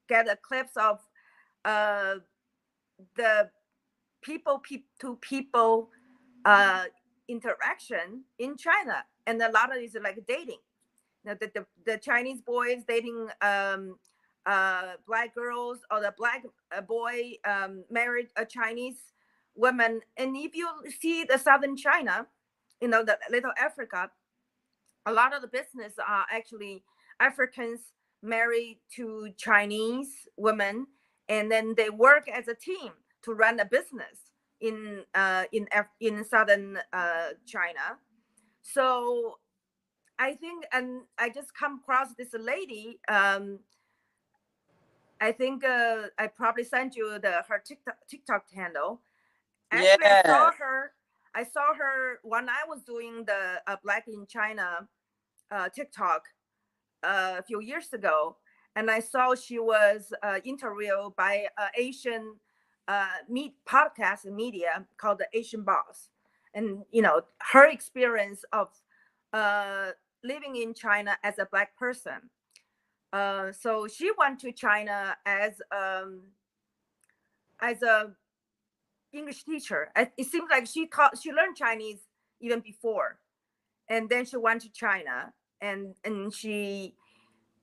get a clips of the people to people interaction in China. And a lot of it is like dating. The Chinese boys dating Black girls, or the Black boy married a Chinese woman. And if you see the southern China, the Little Africa, a lot of the business are actually Africans married to Chinese women, and then they work as a team to run a business in southern China. So I think, and I just come across this lady. I think I probably sent you her TikTok handle. Actually, Yeah. I saw her when I was doing the Black in China TikTok a few years ago, and I saw she was interviewed by Asian podcast media called the Asian Boss, and her experience of uh, living in China as a Black person. So she went to China as a English teacher. It seems like she learned Chinese even before, and then she went to China, and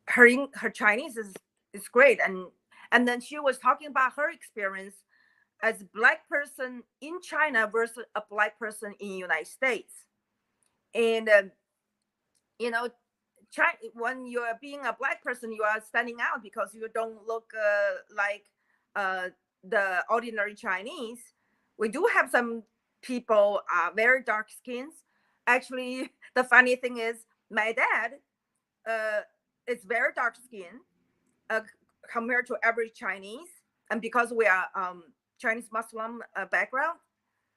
her Chinese is great, and then she was talking about her experience as a Black person in China versus a Black person in the United States, and you know China, when you are being a Black person, you are standing out because you don't look like uh, the ordinary Chinese. We do have some people very dark skins. Actually, the funny thing is, my dad is very dark skin uh, compared to every Chinese, and because we are Chinese Muslim background,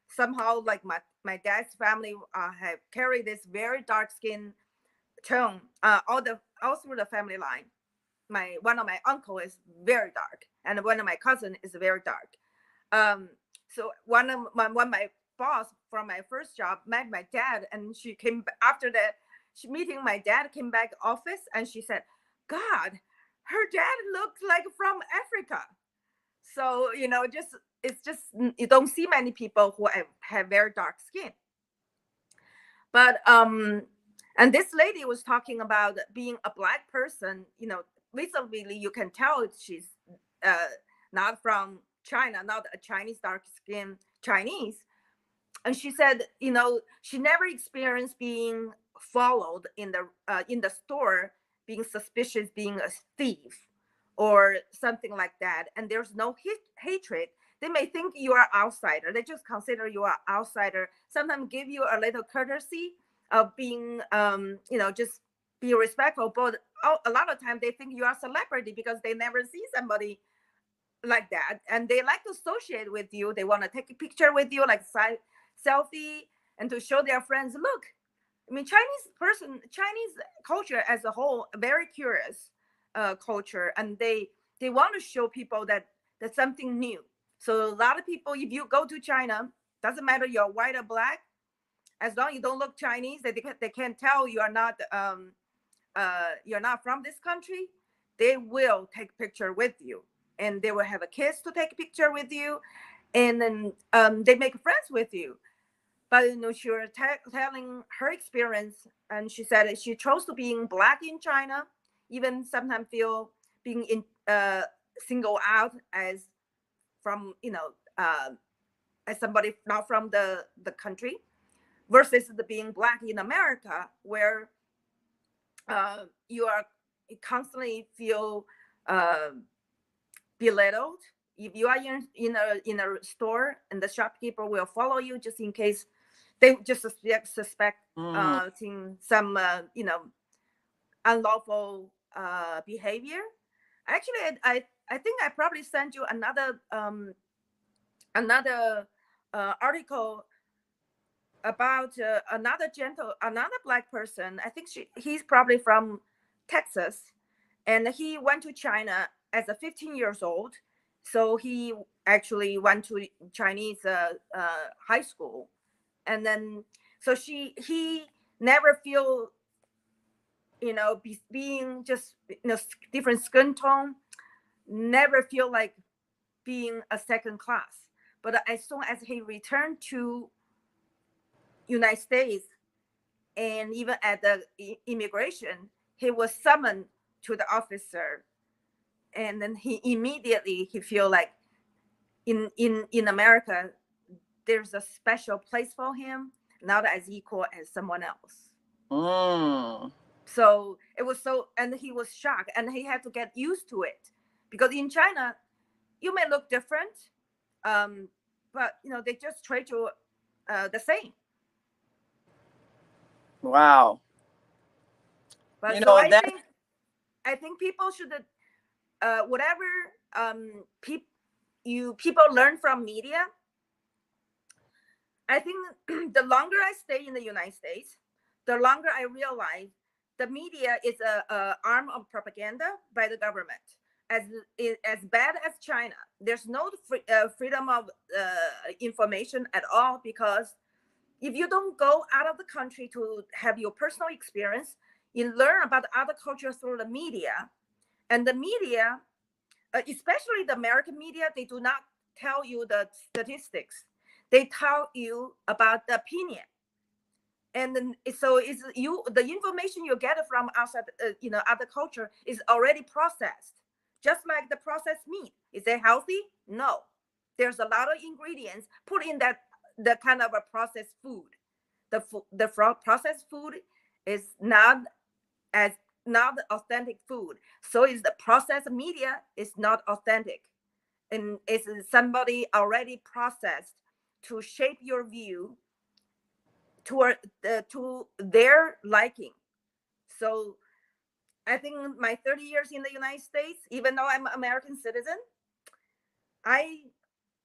somehow like my dad's family have carried this very dark skin tone all through the family line. One of my uncle is very dark, and one of my cousin is very dark. So one of my boss from my first job met my dad, and she came after that. She meeting my dad came back office, and she said, "God, her dad looks like from Africa." So just it's just you don't see many people who have very dark skin. But and this lady was talking about being a Black person. Visibly you can tell she's uh, not from China, not a Chinese dark skin Chinese. And she said, she never experienced being followed in the store, being suspicious, being a thief, or something like that. And there's no hatred. They may think you are outsider. They just consider you are outsider. Sometimes give you a little courtesy of being, just be respectful. But a lot of times they think you are celebrity because they never see somebody like that, and they like to associate with you. They want to take a picture with you, like selfie, and to show their friends, look. I mean, Chinese culture as a whole, very curious culture, and they want to show people that that's something new. So a lot of people, if you go to China, doesn't matter you're white or Black, as long as you don't look Chinese, they can't tell you're not from this country. They will take a picture with you, and they will have a kiss to take a picture with you, and then they make friends with you. But she was telling her experience, and she said she chose to being Black in China, even sometimes feel being singled out as from as somebody not from the country, versus the being Black in America, where you are constantly feel belittled. If you are in a store, and the shopkeeper will follow you just in case they just suspect some unlawful behavior. Actually, I think I probably sent you another article about another Black person. I think he's probably from Texas, and he went to China as a 15 years old. So he actually went to Chinese high school, and then so he never feel being just different skin tone, never feel like being a second class. But as soon as he returned to United States, and even at the immigration, he was summoned to the officer, and then he feel like in America there's a special place for him, not as equal as someone else. So it was so, and he was shocked, and he had to get used to it, because in China, you may look different, um, but they just treat you the same. Wow. But so That I think people should whatever people learn from media. I think the longer I stay in the United States, the longer I realize the media is a arm of propaganda by the government. As bad as China, there's no freedom of information at all, because if you don't go out of the country to have your personal experience, you learn about other cultures through the media. And the media, especially the American media, they do not tell you the statistics. They tell you about the opinion. And then, so it's the information you get from outside, other culture is already processed. Just like the processed meat. Is it healthy? No. There's a lot of ingredients put in the kind of a processed food. The processed food is not authentic food. So is the processed media is not authentic, and it's somebody already processed to shape your view to their liking. So I think my 30 years in the United States, even though I'm an American citizen, I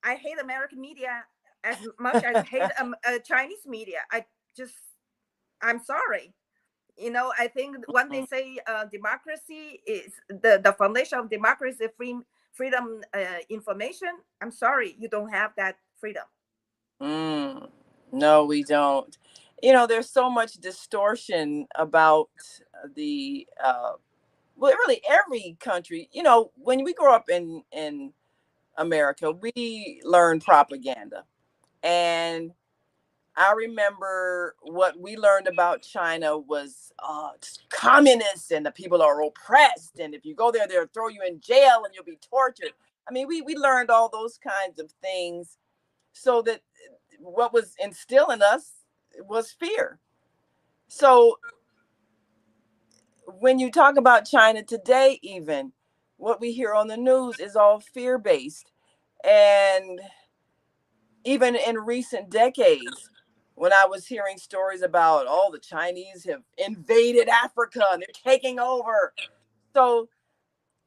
hate American media as much as I hate Chinese media. I'm sorry. I think when they say democracy is the foundation of democracy, freedom, information, I'm sorry, you don't have that freedom. No, we don't. There's so much distortion about the well, really every country. When we grow up in America, we learn propaganda. And I remember what we learned about China was communists, and the people are oppressed. And if you go there, they'll throw you in jail and you'll be tortured. I mean, we learned all those kinds of things, so that what was instilled in us was fear. So when you talk about China today, even what we hear on the news is all fear-based. And even in recent decades, when I was hearing stories about, the Chinese have invaded Africa and they're taking over. So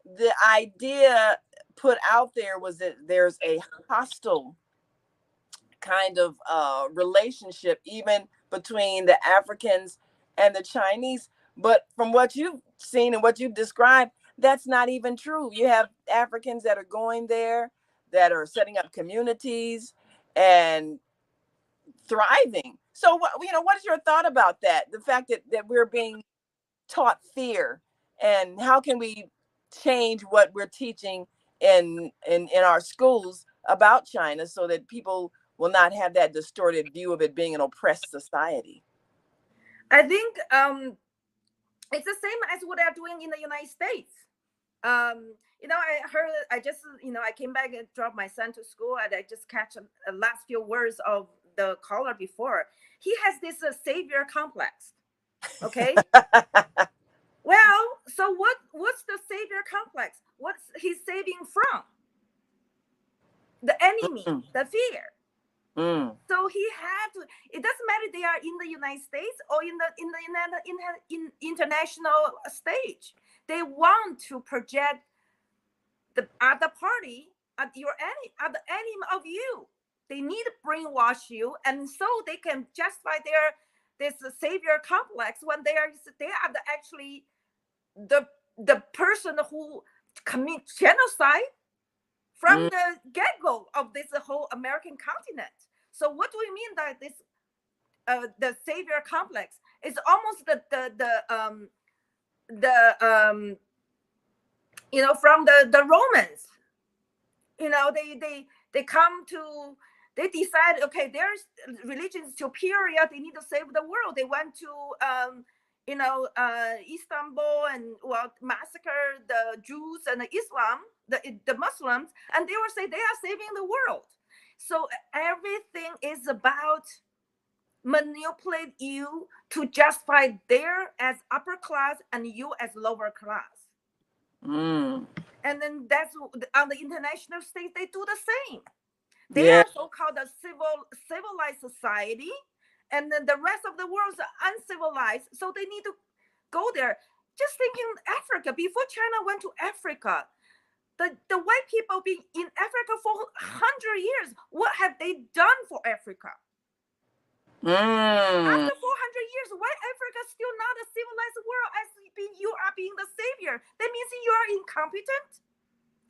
the idea put out there was that there's a hostile kind of relationship even between the Africans and the Chinese. But from what you've seen and what you've described, that's not even true. You have Africans that are going there, that are setting up communities and thriving. So what is your thought about that? The fact that we're being taught fear, and how can we change what we're teaching in our schools about China, so that people will not have that distorted view of it being an oppressed society? I think it's the same as what they're doing in the United States. I came back and dropped my son to school, and I just catch the last few words of the caller before. He has this savior complex. Okay. Well, so what's the savior complex? What's he saving from? The enemy, the fear. So he had to. It doesn't matter they are in the United States or in international stage. They want to project the other party at the enemy of you. They need to brainwash you, and so they can justify this savior complex when they are actually the person who commits genocide from the get-go of this whole American continent. So what do we mean by this? The savior complex is almost from the Romans. They come to, they decide, okay, there's religion is superior, they need to save the world. They went to Istanbul and massacre the Jews and the Islam, the Muslims, and they will say they are saving the world. So everything is about manipulate you to justify their as upper class and you as lower class. And then that's on the international stage, they do the same. They are so-called a civilized society, and then the rest of the world is uncivilized. So they need to go there. Just thinking Africa, before China went to Africa, the white people being in Africa for 100 years, what have they done for Africa? After 400 years, why Africa still not a civilized world as you are being the savior? That means you are incompetent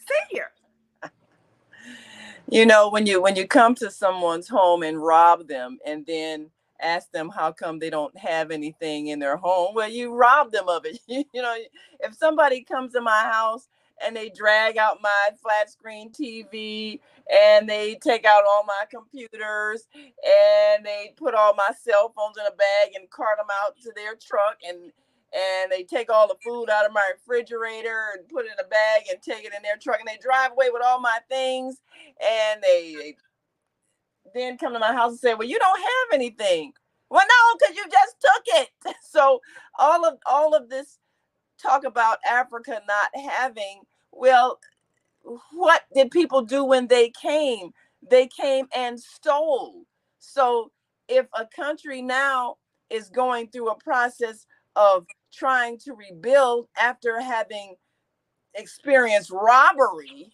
savior. You know, when you come to someone's home and rob them and then ask them how come they don't have anything in their home, well, you rob them of it. You know, if somebody comes to my house and they drag out my flat screen TV and they take out all my computers and they put all my cell phones in a bag and cart them out to their truck, and they take all the food out of my refrigerator and put it in a bag and take it in their truck, and they drive away with all my things, and they then come to my house and say, well, you don't have anything. Well, no, because you just took it. So all of this talk about Africa not having, well, what did people do when they came? They came and stole. So if a country now is going through a process of trying to rebuild after having experienced robbery,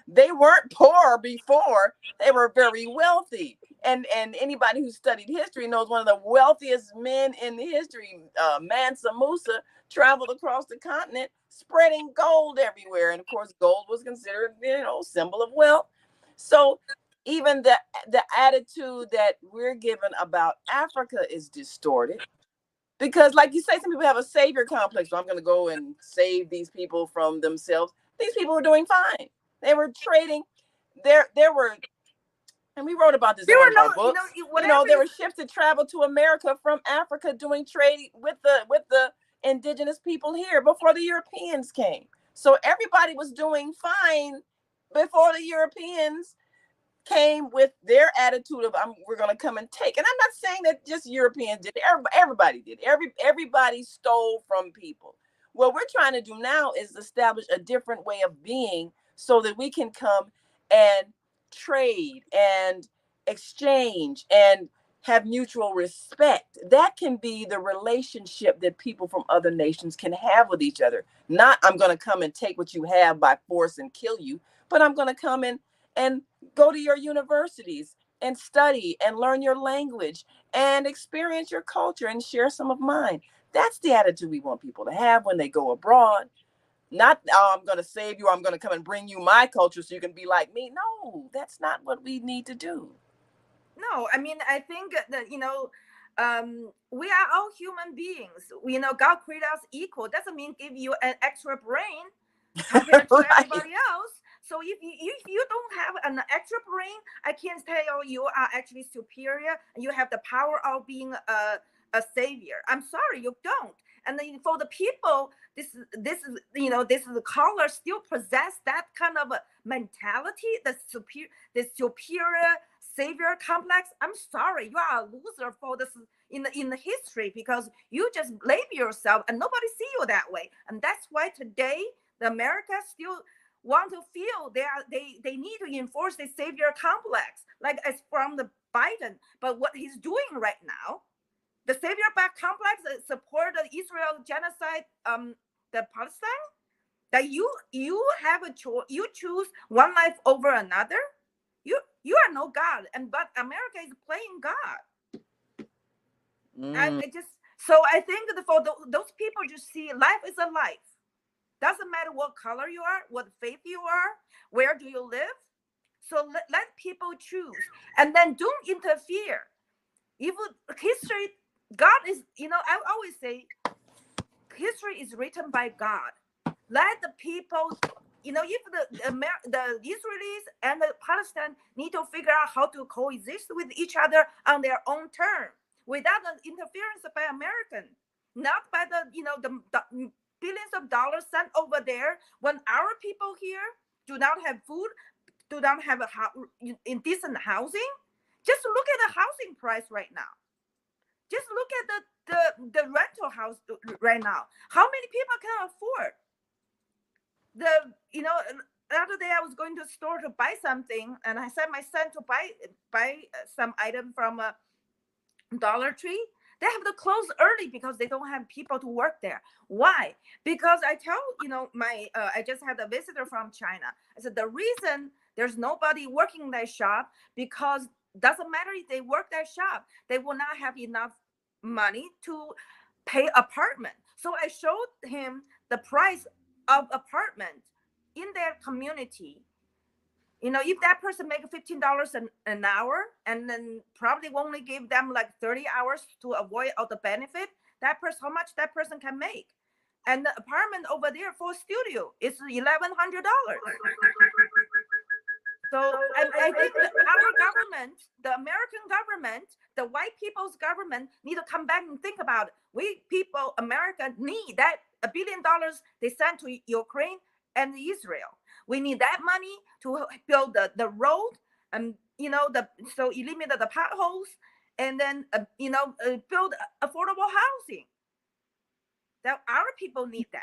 they weren't poor before, they were very wealthy. And anybody who studied history knows one of the wealthiest men in history, Mansa Musa, traveled across the continent spreading gold everywhere. And of course, gold was considered, symbol of wealth. So even the attitude that we're given about Africa is distorted. Because like you say, some people have a savior complex. So I'm going to go and save these people from themselves. These people were doing fine. They were trading. There were, and we wrote about this in one of our books. There were ships that traveled to America from Africa doing trade with the indigenous people here before the Europeans came. So everybody was doing fine before the Europeans came with their attitude of we're going to come and take. And I'm not saying that just Europeans did. Everybody did. Everybody stole from people. What we're trying to do now is establish a different way of being so that we can come and trade and exchange and have mutual respect. That can be the relationship that people from other nations can have with each other. Not I'm going to come and take what you have by force and kill you, but I'm going to come in and go to your universities and study and learn your language and experience your culture and share some of mine. That's the attitude we want people to have when they go abroad. Not, I'm going to save you. I'm going to come and bring you my culture so you can be like me. No, that's not what we need to do. No, I mean, I think that, we are all human beings. God created us equal. Doesn't mean give you an extra brain compared to everybody else. So if you don't have an extra brain, I can't tell you are actually superior and you have the power of being a savior. I'm sorry, you don't. And then for the people, this is the color still possess that kind of a mentality, the superior savior complex. I'm sorry, you are a loser for this in the history, because you just label yourself and nobody see you that way. And that's why today the America still want to feel they need to enforce the savior complex, like as from the Biden. But what he's doing right now, the savior back complex support the Israel genocide, the Palestine, that you have a choice, you choose one life over another. You are no God, but America is playing God. I think that for those people, just see life is a life. Doesn't matter what color you are, what faith you are, where do you live. So let people choose, and then don't interfere. Even history, God is, I always say, history is written by God. Let the people, if the Israelis and the Palestinians need to figure out how to coexist with each other on their own terms, without the interference by American, not by the billions of dollars sent over there, when our people here do not have food, do not have indecent housing. Just look at the housing price right now. Just look at the rental house right now. How many people can afford the other day I was going to the store to buy something, and I sent my son to buy some item from a Dollar Tree. They have to close early because they don't have people to work there. Why? Because I tell my I just had a visitor from China. I said the reason there's nobody working in that shop because doesn't matter if they work that shop, they will not have enough money to pay apartment. So I showed him the price of apartment in their community. If that person make $15 an hour and then probably only give them like 30 hours to avoid all the benefit, that person, how much that person can make. And the apartment over there for studio is $1,100. So I think our government, the American government, the white people's government need to come back and think about it. We people, America, need that $1 billion they sent to Ukraine and Israel. We need that money to build the road and so eliminate the potholes and then build affordable housing. That our people need that.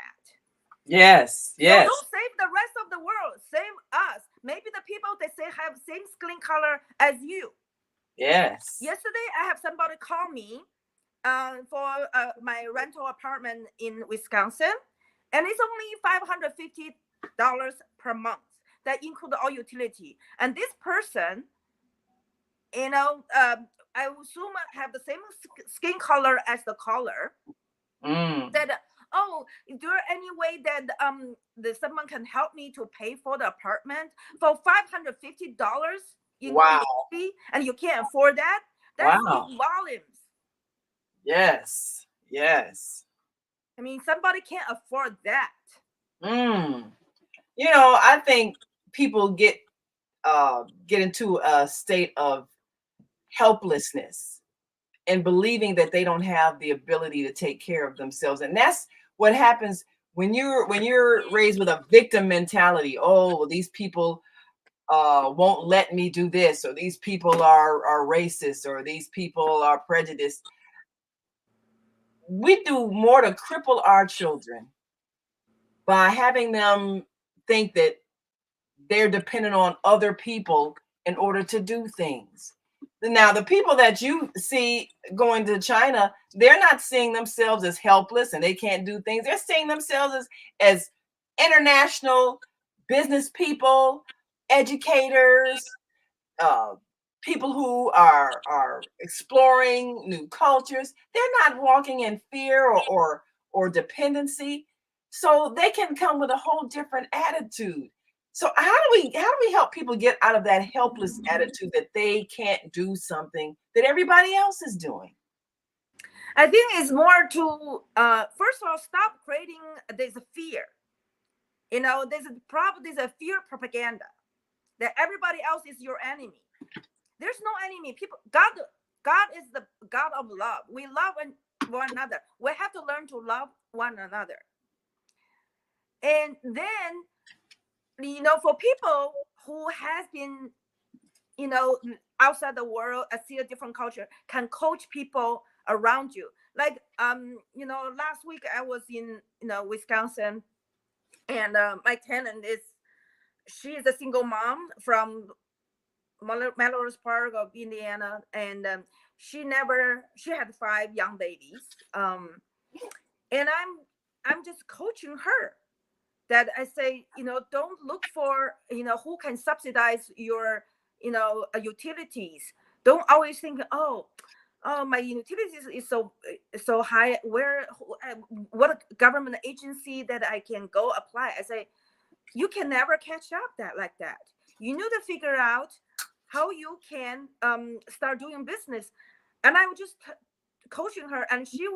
Yes, yes. So don't save the rest of the world. Save us. Maybe the people that say have same skin color as you. Yes. Yesterday, I have somebody call me for my rental apartment in Wisconsin, and it's only $550 per month. That includes all utility. And this person, I assume have the same skin color as the caller. That is there any way that someone can help me to pay for the apartment for $550 Wow. fee, and you can't afford that? That speaks volumes. Yes, yes. I mean, somebody can't afford that. I think people get into a state of helplessness and believing that they don't have the ability to take care of themselves, and that's what happens when you're raised with a victim mentality. Oh, these people won't let me do this, or these people are racist, or these people are prejudiced. We do more to cripple our children by having them think that they're dependent on other people in order to do things. Now, the people that you see going to China, they're not seeing themselves as helpless and they can't do things. They're seeing themselves as international business people, educators, people who are exploring new cultures. They're not walking in fear or dependency, so they can come with a whole different attitude. So how do we help people get out of that helpless attitude that they can't do something that everybody else is doing? I think it's more to first of all, stop creating this fear. There's a problem. There's a fear propaganda that everybody else is your enemy. There's no enemy. People, God is the God of love. We love one another. We have to learn to love one another. And then, for people who has been, outside the world, see a different culture, can coach people around you. Like, last week I was in, Wisconsin, and my tenant she is a single mom from Melrose Park of Indiana, and she had 5 young babies, and I'm just coaching her that I say, don't look for who can subsidize your utilities. Don't always think, oh, my utilities is so high, what government agency that I can go apply. I say, you can never catch up like that. You need to figure out how you can start doing business. And I was just coaching her, and she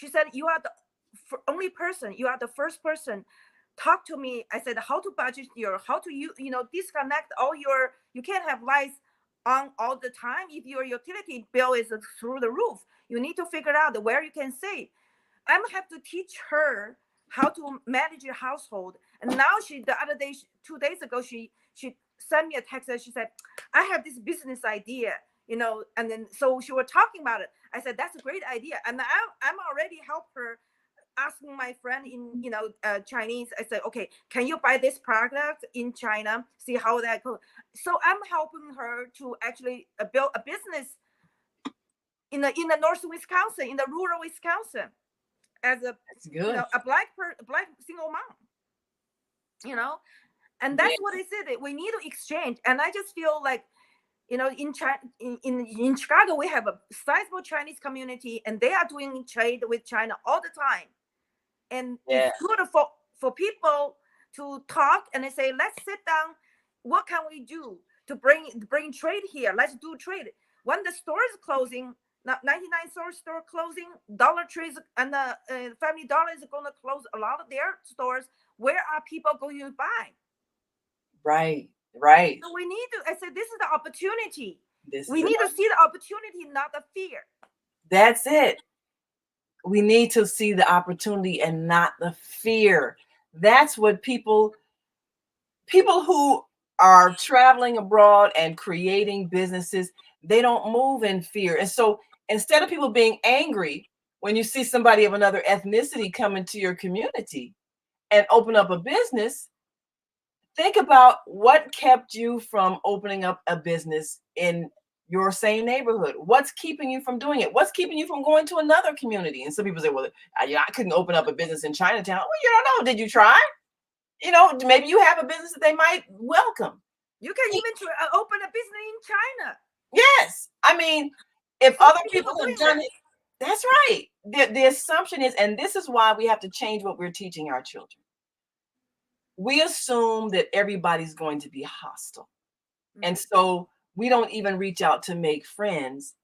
said, you are the only person, you are the first person talk to me. I said, how to budget how to disconnect all you can't have lights on all the time if your utility bill is through the roof. You need to figure out where you can save. I'm gonna have to teach her how to manage your household. And now the other day, 2 days ago, she sent me a text and she said, I have this business idea. And then so she was talking about it. I said, that's a great idea. And I'm already help her asking my friend in Chinese. I said, okay, can you buy this product in China, see how that goes. So I'm helping her to actually build a business in the north Wisconsin, in the rural Wisconsin, as a a black single mom, and that's what I said. We need to exchange. And I just feel like, in China, in Chicago, we have a sizable Chinese community, and they are doing trade with China all the time. And it's good for people to talk and they say, let's sit down. What can we do to bring trade here? Let's do trade. When the store is closing, 99 store closing, Dollar Trees and the Family Dollar is going to close a lot of their stores. Where are people going to buy? Right. So we need to, I said, this is the opportunity. We need to see the opportunity, not the fear. That's it. We need to see the opportunity and not the fear. That's what people who are traveling abroad and creating businesses, they don't move in fear. And so instead of people being angry when you see somebody of another ethnicity come into your community and open up a business, think about what kept you from opening up a business in your same neighborhood. What's keeping you from doing it? What's keeping you from going to another community? And some people say, well, I couldn't open up a business in Chinatown. Well, you don't know. Did you try? Maybe you have a business that they might welcome. You can even open a business in China. Yes. I mean, if other people have done it, that's right. The assumption is, and this is why we have to change what we're teaching our children. We assume that everybody's going to be hostile. Mm-hmm. And so we don't even reach out to make friends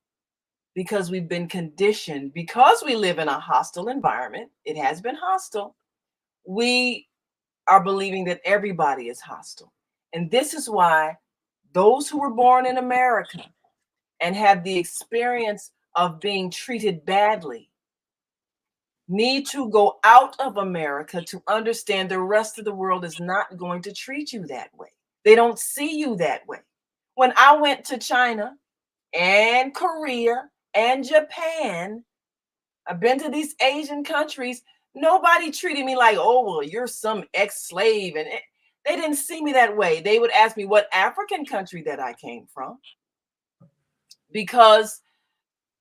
because we've been conditioned, because we live in a hostile environment. It has been hostile. We are believing that everybody is hostile. And this is why those who were born in America and have the experience of being treated badly need to go out of America to understand the rest of the world is not going to treat you that way. They don't see you that way. When I went to China and Korea and Japan, I've been to these Asian countries, nobody treated me like, oh, well, you're some ex-slave. And they didn't see me that way. They would ask me what African country that I came from, because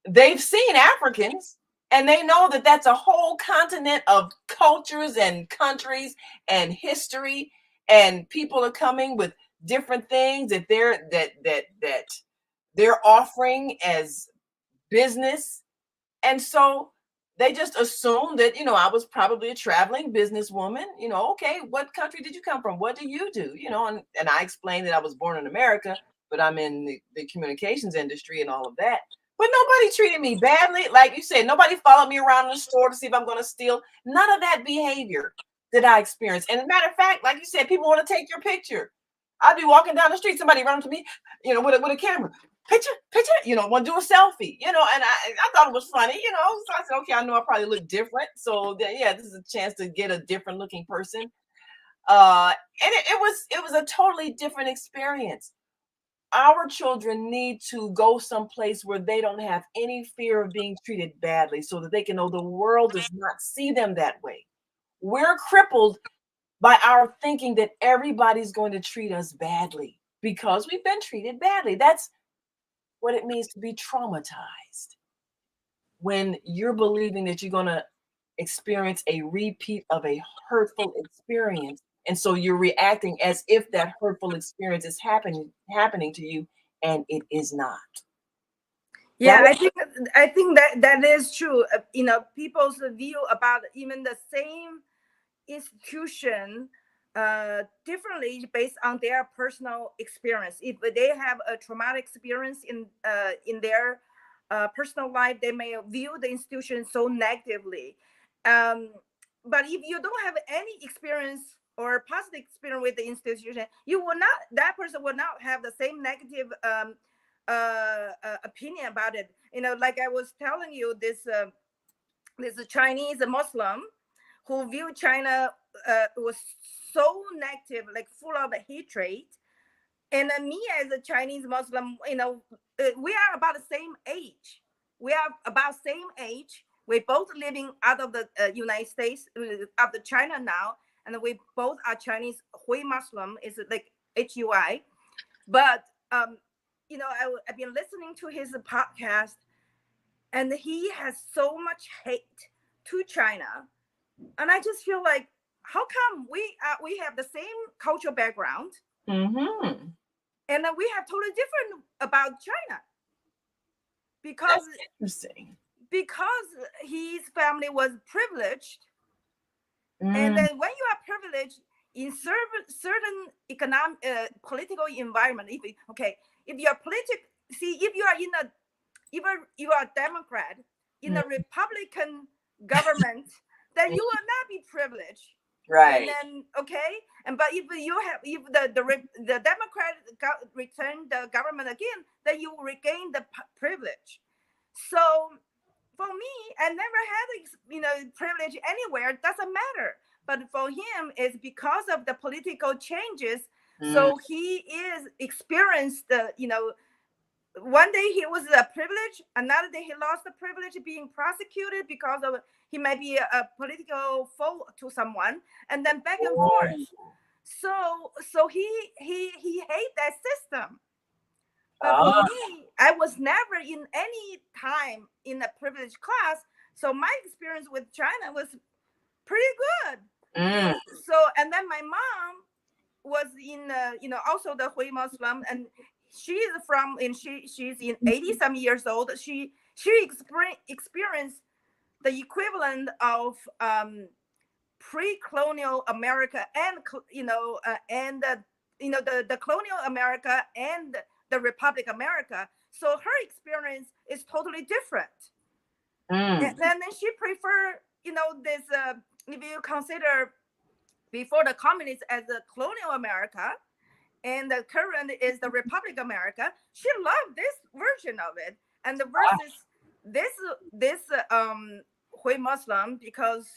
they've seen Africans and they know that that's a whole continent of cultures and countries and history, and people are coming with different things that they're offering as business. And so they just assumed that, I was probably a traveling businesswoman. Okay, what country did you come from? What do you do? And I explained that I was born in America, but I'm in the communications industry and all of that. But nobody treated me badly. Like you said, nobody followed me around the store to see if I'm going to steal. None of that behavior did I experience. And as a matter of fact, like you said, people want to take your picture. I'd be walking down the street, somebody run to me, with a camera. Picture, want to do a selfie, and I thought it was funny, so I said, okay, I know I probably look different. So this is a chance to get a different looking person. And it was a totally different experience. Our children need to go someplace where they don't have any fear of being treated badly, so that they can know the world does not see them that way. We're crippled by our thinking that everybody's going to treat us badly because we've been treated badly. That's what it means to be traumatized. When you're believing that you're going to experience a repeat of a hurtful experience, and so you're reacting as if that hurtful experience is happening to you, and it is not. Yeah, I think that is true. People's view about even the same institution differently based on their personal experience. If they have a traumatic experience in their personal life, they may view the institution so negatively. But if you don't have any experience or positive experience with the institution, that person will not have the same negative opinion about it. Like I was telling you, this Chinese Muslim who viewed China was so negative, like full of hatred. And me as a Chinese Muslim, we are about the same age. We are about same age. We're both living out of the United States, out of China now, and we both are Chinese Hui Muslim, is like HUI. But I've been listening to his podcast, and he has so much hate to China, and I just feel like, how come we have the same cultural background, Mm-hmm. and we have totally different about China? Because that's interesting. Because his family was privileged, and then when you are privileged in certain economic political environment, if you are if you are a Democrat in a Republican government, then you will not be privileged. Right. And then but if the Democrat return the government again, then you regain the privilege. So for me, I never had privilege anywhere. It doesn't matter. But for him, it's because of the political changes. So he is experienced one day he was a privilege, another day he lost the privilege, being prosecuted because of he might be a political foe to someone, and then back and forth. So he hates that system. But for me, I was never in any time in a privileged class, so my experience with China was pretty good. So, and then my mom was in also the Hui Muslim, and she's in 80-some years old. She experienced the equivalent of pre-colonial America and the colonial America and the Republic America. So her experience is totally different. And then she prefer this if you consider before the communists as the colonial America, and the current is the Republic America. She loved this version of it, and the versus this Hui Muslim, because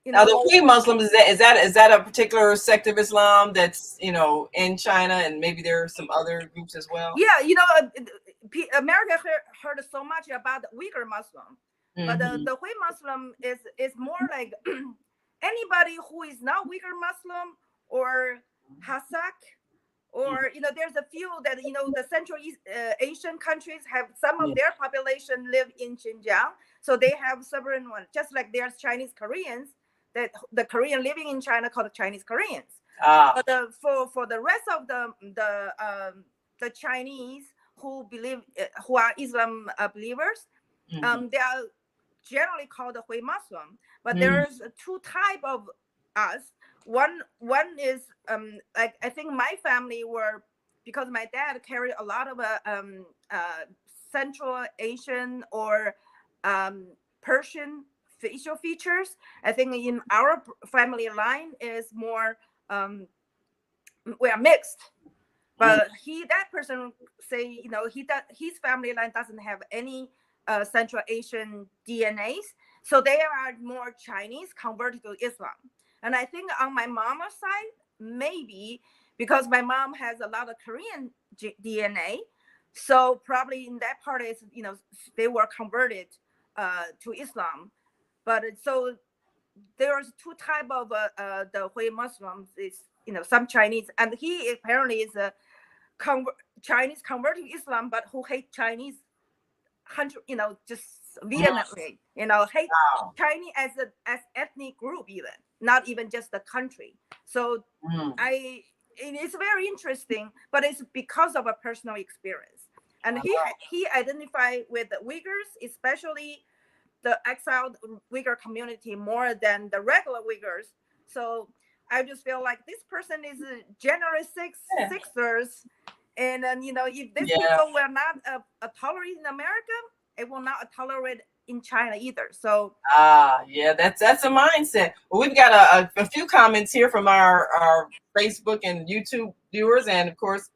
now the Hui Muslims, is that a particular sect of Islam that's in China, and maybe there are some other groups as well? Yeah, America heard so much about the Uyghur Muslim, but the Hui Muslim is more like anybody who is not Uyghur Muslim or Hazak, or there's a few that the Central East Asian countries have some of their population live in Xinjiang, so they have sovereign one, just like there's Chinese Koreans that the Korean living in China called Chinese Koreans. But for the rest of the Chinese who are Islam believers, they are generally called the Hui Muslim. But there's two type of us. One is like I think my family were, because my dad carried a lot of Central Asian or Persian facial features. I think in our family line is more we are mixed. But that person say his family line doesn't have any Central Asian DNAs, so they are more Chinese converted to Islam. And I think on my mama's side, maybe because my mom has a lot of Korean DNA, so probably in that part is they were converted to Islam. But so there's two type of the Hui Muslims. Is some Chinese, and he apparently is a Chinese converted to Islam, but who hate Chinese, just vehemently. Hate Chinese as ethnic group, even not even just the country. So it's very interesting, but it's because of a personal experience. And he identified with the Uyghurs, especially the exiled Uyghur community, more than the regular Uyghurs. So I just feel like this person is a January 6th Sixers. And then, if these people were not tolerated in America, it will not tolerate in China either. So that's a mindset. Well, we've got a few comments here from our Facebook and YouTube viewers, and of course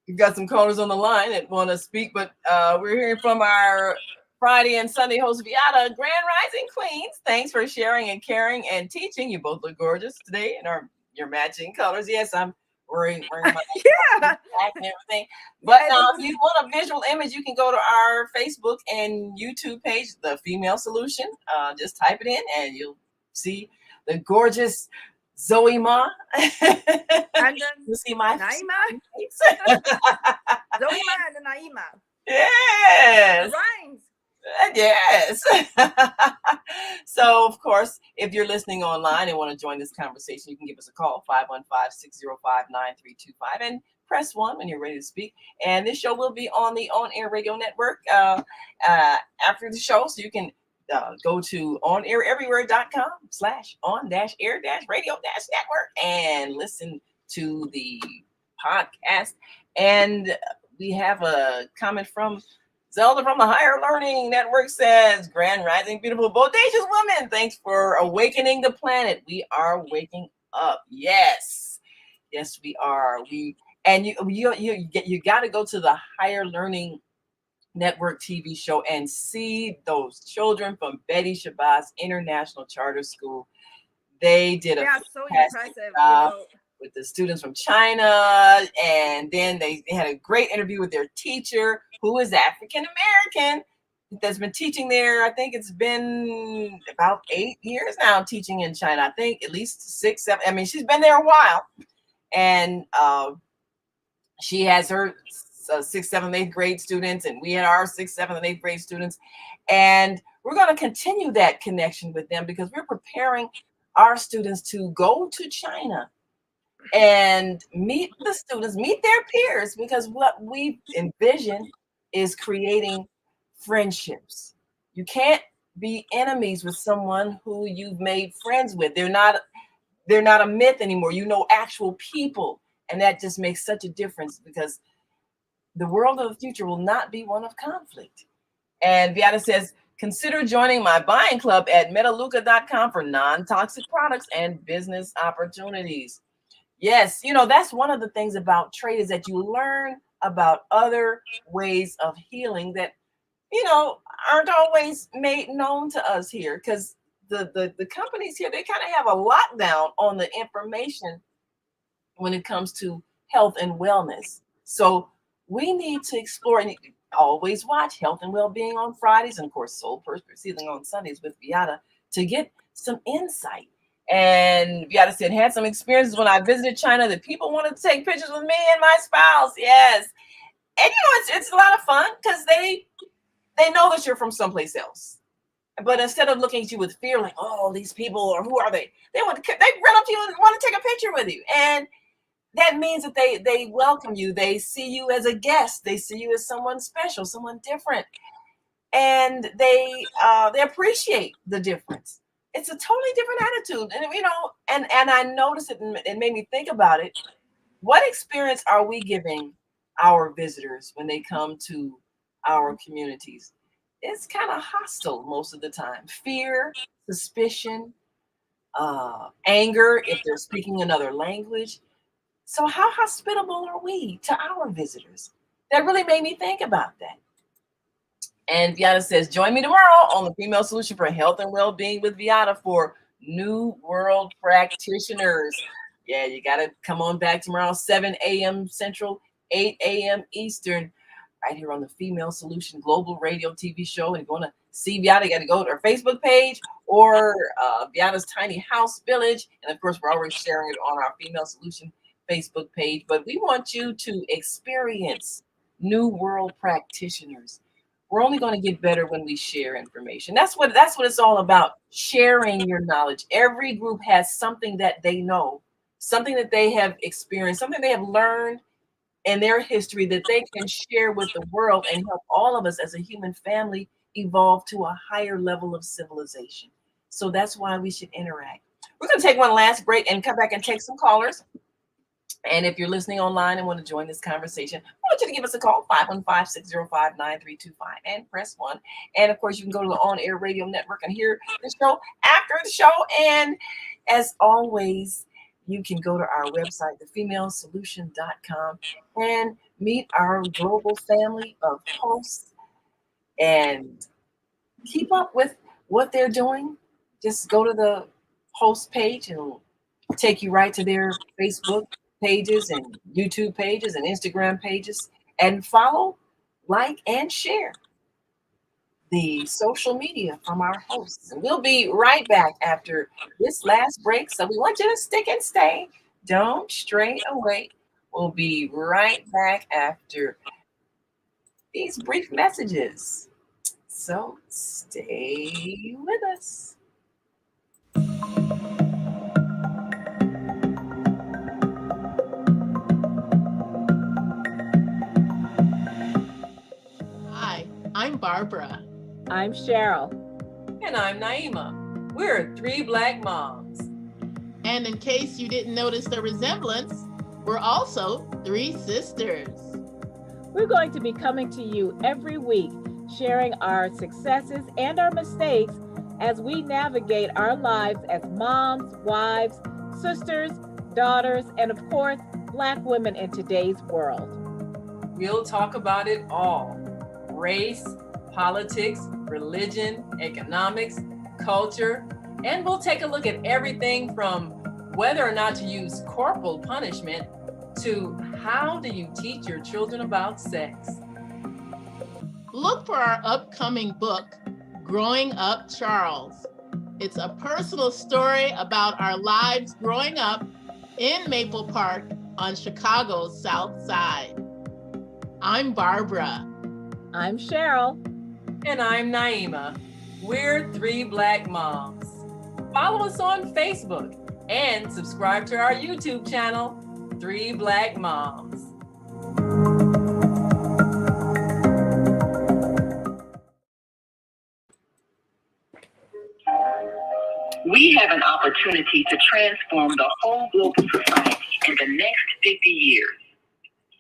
we've got some callers on the line that want to speak, but we're hearing from our Friday and Sunday host Viata, Grand Rising Queens. Thanks for sharing and caring and teaching. You both look gorgeous today in your matching colors. Yes, I'm wearing my Yeah. back and everything. But Yeah, if you want a visual image, you can go to our Facebook and YouTube page, The Female Solution. Just type it in and you'll see the gorgeous Zoe Ma. and then You see my Naima, face. Zoima, and Naima. Yes. It rhymes. Yes. So, of course, if you're listening online and want to join this conversation, you can give us a call, 515-605-9325, and press 1 when you're ready to speak. And this show will be on the On Air Radio Network after the show, so you can go to onaireverywhere.com/on-air-radio-network and listen to the podcast. And we have a comment from Zelda from the Higher Learning Network says, Grand Rising, beautiful, bodacious woman. Thanks for awakening the planet. We are waking up. Yes. Yes, we are. You got to go to the Higher Learning Network TV show and see those children from Betty Shabazz International Charter School. They did a so fantastic impressive, job with the students from China, and then they had a great interview with their teacher, who is African American, that's been teaching there. I think it's been about 8 years now teaching in China. I think at least 6, 7. I mean, she's been there a while, and she has her 6th, 7th, 8th grade students, and we had our 6th, 7th, and 8th grade students, and we're going to continue that connection with them because we're preparing our students to go to China and meet the students, meet their peers, because what we envision is creating friendships. You can't be enemies with someone who you've made friends with. They're not a myth anymore. You know actual people, and that just makes such a difference because the world of the future will not be one of conflict. And Beata says, consider joining my buying club at metaluca.com for non-toxic products and business opportunities. Yes, that's one of the things about trade is that you learn about other ways of healing that, aren't always made known to us here, because the companies here, they kind of have a lockdown on the information when it comes to health and wellness. So we need to explore and always watch Health and Wellbeing on Fridays, and of course Soul Purpose Healing on Sundays with Beata to get some insight. And Beata said, had some experiences when I visited China that people wanted to take pictures with me and my spouse. Yes. And it's a lot of fun because they know that you're from someplace else. But instead of looking at you with fear, like, oh, these people, or who are they? They run up to you and want to take a picture with you. And that means that they welcome you. They see you as a guest. They see you as someone special, someone different. And they appreciate the difference. It's a totally different attitude. And I noticed it and it made me think about it. What experience are we giving our visitors when they come to our communities? It's kind of hostile most of the time. Fear, suspicion, anger if they're speaking another language. So how hospitable are we to our visitors? That really made me think about that. And Beata says, join me tomorrow on the Female Solution for Health and Wellbeing with Beata for New World Practitioners. Yeah, you got to come on back tomorrow, 7 a.m. Central, 8 a.m. Eastern, right here on the Female Solution Global Radio TV show. And if you want to see Beata, you got to go to her Facebook page or Beata's Tiny House Village. And of course, we're always sharing it on our Female Solution Facebook page. But we want you to experience New World Practitioners. We're only going to get better when we share information. That's what it's all about, sharing your knowledge. Every group has something that they know, something that they have experienced, something they have learned in their history that they can share with the world and help all of us as a human family evolve to a higher level of civilization. So that's why we should interact. We're going to take one last break and come back and take some callers. And if you're listening online and want to join this conversation, I want you to give us a call, 515-605-9325, and press 1. And of course, you can go to the On Air Radio Network and hear the show after the show. And as always, you can go to our website, thefemalesolution.com, and meet our global family of hosts and keep up with what they're doing. Just go to the host page and it'll take you right to their Facebook pages and YouTube pages and Instagram pages, and follow, like, and share the social media from our hosts. And we'll be right back after this last break. So we want you to stick and stay. Don't stray away. We'll be right back after these brief messages. So stay with us. Hi, I'm Barbara. I'm Cheryl. And I'm Naima. We're three Black moms. And in case you didn't notice the resemblance, we're also three sisters. We're going to be coming to you every week, sharing our successes and our mistakes as we navigate our lives as moms, wives, sisters, daughters, and of course, Black women in today's world. We'll talk about it all: race, politics, religion, economics, culture, and we'll take a look at everything from whether or not to use corporal punishment to how do you teach your children about sex. Look for our upcoming book, Growing Up Charles. It's a personal story about our lives growing up in Maple Park on Chicago's South Side. I'm Barbara. I'm Cheryl. And I'm Naima. We're three Black moms. Follow us on Facebook and subscribe to our YouTube channel, Three Black Moms. We have an opportunity to transform the whole global society in the next 50 years.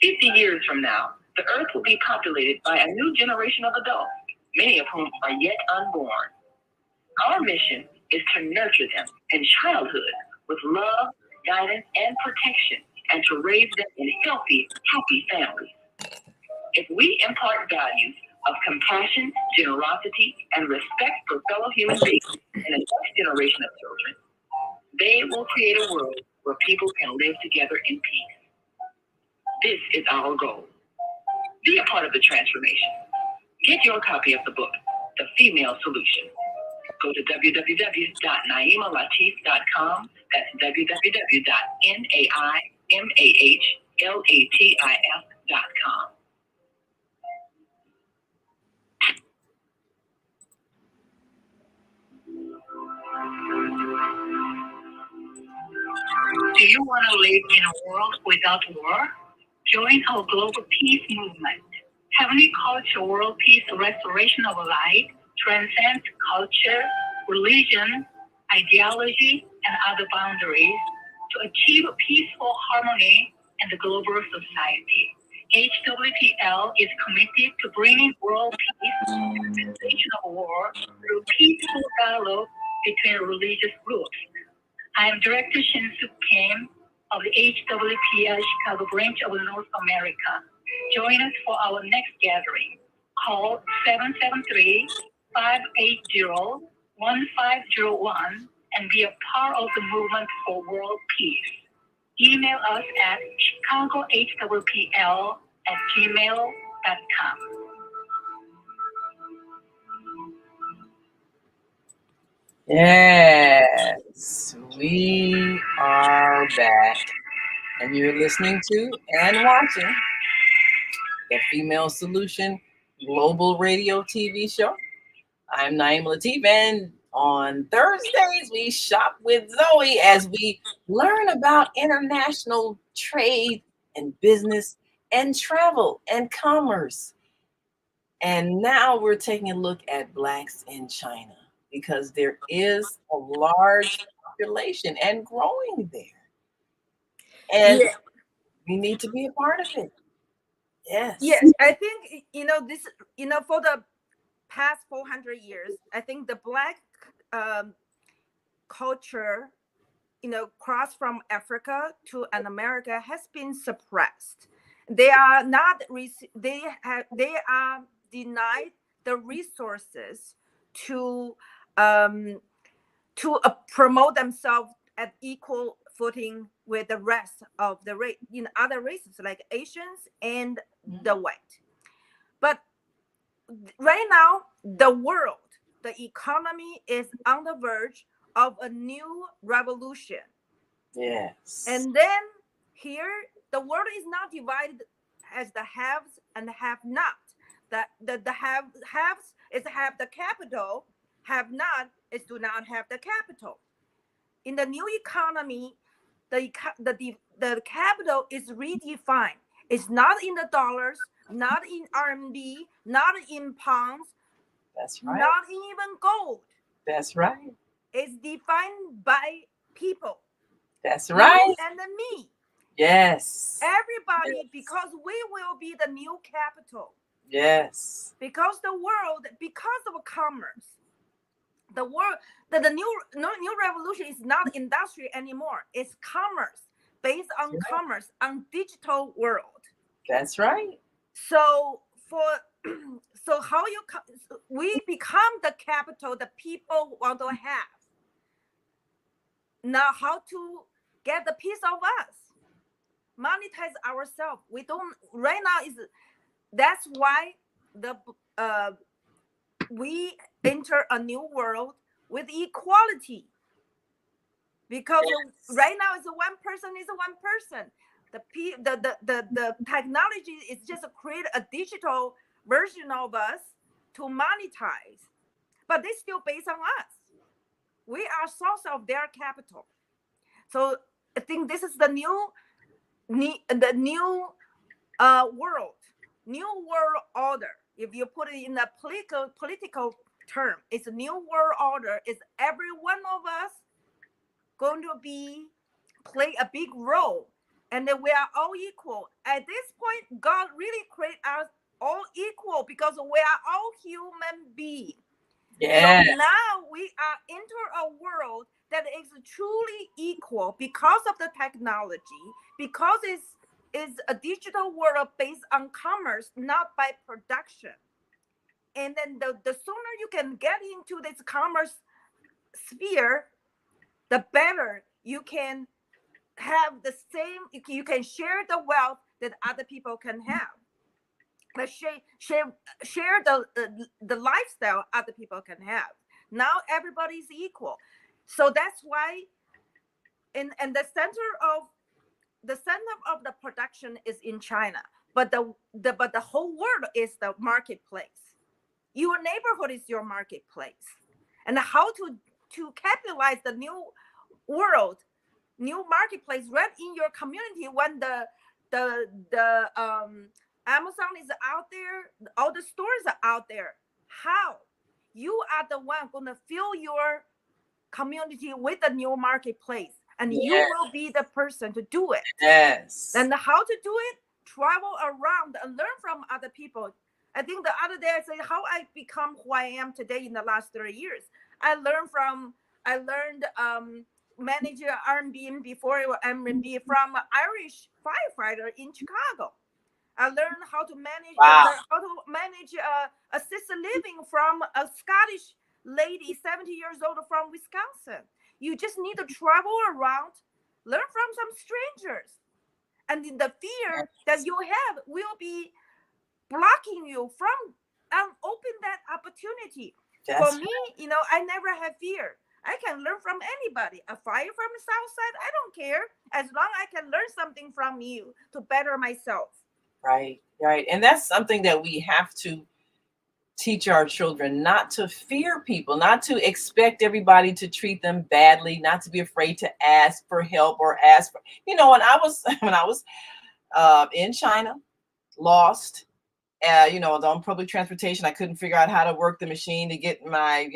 50 years from now, the earth will be populated by a new generation of adults, many of whom are yet unborn. Our mission is to nurture them in childhood with love, guidance, and protection, and to raise them in healthy, happy families. If we impart values of compassion, generosity, and respect for fellow human beings in the next generation of children, they will create a world where people can live together in peace. This is our goal. Be a part of the transformation. Get your copy of the book, The Female Solution. Go to www.naimalatif.com. That's www.naimalatif.com. Do you want to live in a world without war? Join our global peace movement. Heavenly Culture World Peace Restoration of Light transcends culture, religion, ideology, and other boundaries to achieve peaceful harmony in the global society. HWPL is committed to bringing world peace and the cessation of war through peaceful dialogue between religious groups. I am Director Shin-Suk Kim of the HWPL Chicago branch of North America. Join us for our next gathering. Call 773-580-1501 and be a part of the movement for world peace. Email us at chicagohwpl@gmail.com. Yes, we are back. And you're listening to and watching the Female Solution Global Radio TV show. I'm Naima Latif, and on Thursdays we shop with Zoe as we learn about international trade and business and travel and commerce. And now we're taking a look at Blacks in China because there is a large population and growing there. And we need to be a part of it. Yes. Yes, I think, this, for the past 400 years, I think the Black culture, crossed from Africa to America has been suppressed. They are not, they are denied the resources to promote themselves at equal footing with the rest of the other races like Asians and the white. But right now, the world, the economy is on the verge of a new revolution. Yes. And then here, the world is not divided as the haves and the have-not. The haves is have the capital, have not is do not have the capital. In the new economy, the capital is redefined. It's not in the dollars, not in RMB, not in pounds. That's right. Not even gold. That's right. It's defined by people. That's right. You and me. Yes. Everybody, yes. Because we will be the new capital. Yes. Because the world, because of commerce, the world, the new revolution is not industry anymore. It's commerce, based on commerce, on digital world. That's right. So how we become the capital the people want to have. Now, how to get the piece of us? Monetize ourselves. We don't right now. That's why we enter a new world with equality. Because right now it's one person is one person. The technology is just create a digital version of us to monetize, but they still based on us. We are source of their capital. So I think this is the new world order. If you put it in a political term, it's a new world order. It's every one of us going to play a big role, and then we are all equal. At this point, God really created us all equal because we are all human beings. Yes. So now we are into a world that is truly equal because of the technology, because it's a digital world based on commerce, not by production. And then the sooner you can get into this commerce sphere, the better you can have the same, you can share the wealth that other people can have. But share the lifestyle other people can have. Now everybody's equal. So that's why and the center of the production is in China, but the whole world is the marketplace. Your neighborhood is your marketplace. And how to capitalize the new world, new marketplace right in your community when the Amazon is out there, all the stores are out there. How? You are the one going to fill your community with a new marketplace, and you will be the person to do it. Yes. And how to do it? Travel around and learn from other people. I think the other day I said how I become who I am today in the last 30 years. I learned manage Airbnb before it was Airbnb from an Irish firefighter in Chicago. I learned how to manage assisted living from a Scottish lady, 70 years old from Wisconsin. You just need to travel around, learn from some strangers, and the fear that you have will be blocking you from open that opportunity. For me, I never had fear. I can learn from anybody. A fire from the south side, I don't care. As long as I can learn something from you to better myself. Right. And that's something that we have to teach our children, not to fear people, not to expect everybody to treat them badly, not to be afraid to ask for help or ask for, when I was in China, lost, on public transportation, I couldn't figure out how to work the machine to get my,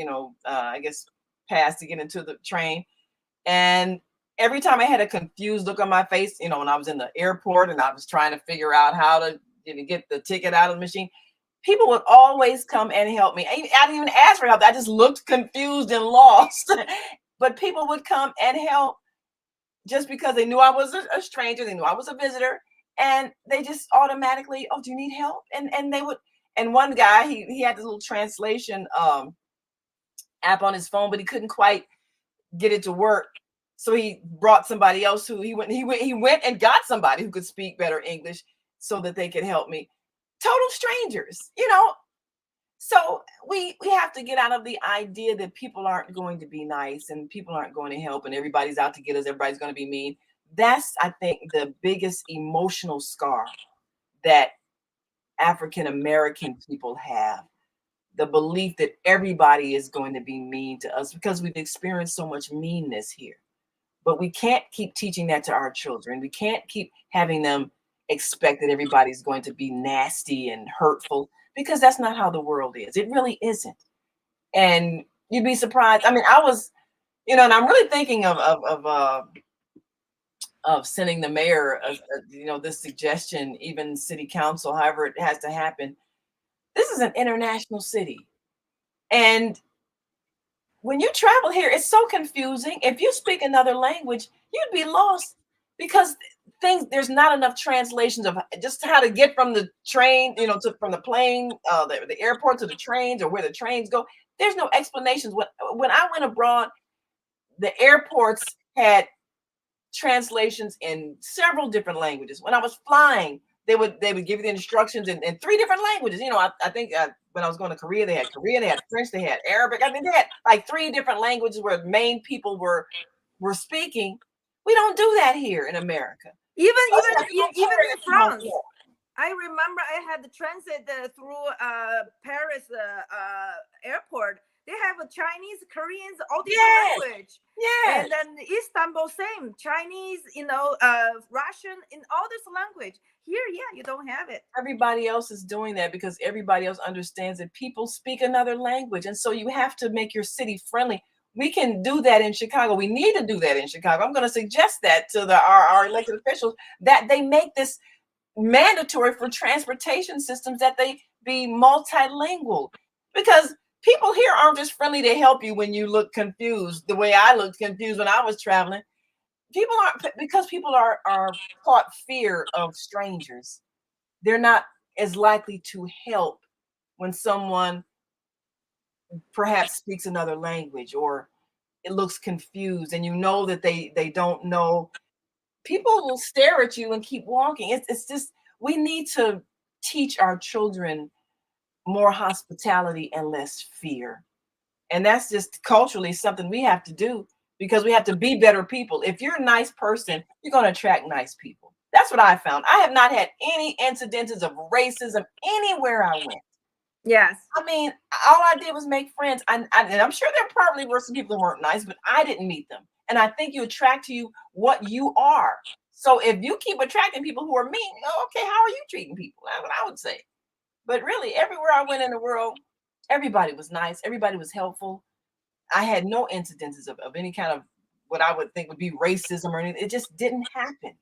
pass to get into the train. And every time I had a confused look on my face, when I was in the airport and I was trying to figure out how to get the ticket out of the machine, people would always come and help me. I didn't even ask for help. I just looked confused and lost. But people would come and help just because they knew I was a stranger. They knew I was a visitor. And they just automatically, oh, do you need help? And they would. And one guy, he had this little translation app on his phone, but he couldn't quite get it to work. So he brought somebody else who he went and got somebody who could speak better English so that they could help me. Total strangers, you know. So we have to get out of the idea that people aren't going to be nice and people aren't going to help and everybody's out to get us, everybody's going to be mean. That's, I think, the biggest emotional scar that African American people have. The belief that everybody is going to be mean to us because we've experienced so much meanness here. But we can't keep teaching that to our children. We can't keep having them expect that everybody's going to be nasty and hurtful because that's not how the world is. It really isn't. And you'd be surprised. I mean, I was, and I'm really thinking of sending the mayor, this suggestion, even city council, however it has to happen. This is an international city. And when you travel here, it's so confusing. If you speak another language, you'd be lost because there's not enough translations of just how to get from the train, from the plane, the airport to the trains or where the trains go. There's no explanations. When I went abroad, the airports had translations in several different languages. When I was flying, they would give you the instructions in 3 different languages. I think when I was going to Korea, they had French, they had Arabic. I mean, they had like 3 different languages where main people were speaking. We don't do that here in America. Even in France. I remember I had the transit through Paris airport. They have a Chinese, Koreans, all different language. Yeah. And then Istanbul, same Chinese, Russian, in all this language. Here, you don't have it. Everybody else is doing that because everybody else understands that people speak another language. And so you have to make your city friendly. We can do that in Chicago. We need to do that in Chicago. I'm going to suggest that to our elected officials, that they make this mandatory for transportation systems, that they be multilingual, because people here aren't just friendly to help you when you look confused the way I looked confused when I was traveling. People are taught fear of strangers. They're not as likely to help when someone perhaps speaks another language or it looks confused and that they don't know. People will stare at you and keep walking. It's just, we need to teach our children more hospitality and less fear. And that's just culturally something we have to do because we have to be better people. If you're a nice person, you're going to attract nice people. That's what I found. I have not had any incidences of racism anywhere I went. Yes. I mean, all I did was make friends. And I'm sure there probably were some people who weren't nice, but I didn't meet them. And I think you attract to you what you are. So if you keep attracting people who are mean, okay, how are you treating people? That's what I would say. But really, everywhere I went in the world, everybody was nice. Everybody was helpful. I had no incidences of any kind of what I would think would be racism or anything. It just didn't happen.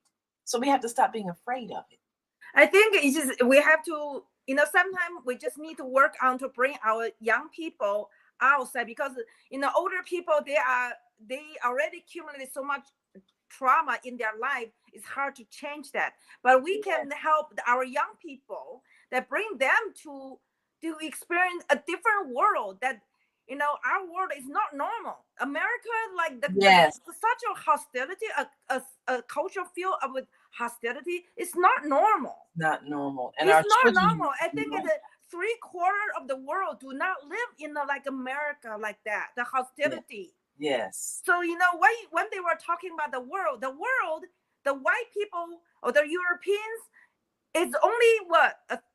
So we have to stop being afraid of it. I think it's just, we have to, sometimes we just need to work on to bring our young people outside, because, older people, they already accumulated so much trauma in their life. It's hard to change that. But we can help our young people, that bring them to experience a different world, that our world is not normal. America, like such a hostility, a culture filled with hostility, it's not normal. Not normal. And it's not normal. I think that 3/4 of the world do not live in like America like that, the hostility. Yes. So when they were talking about the world, the white people or the Europeans, it's only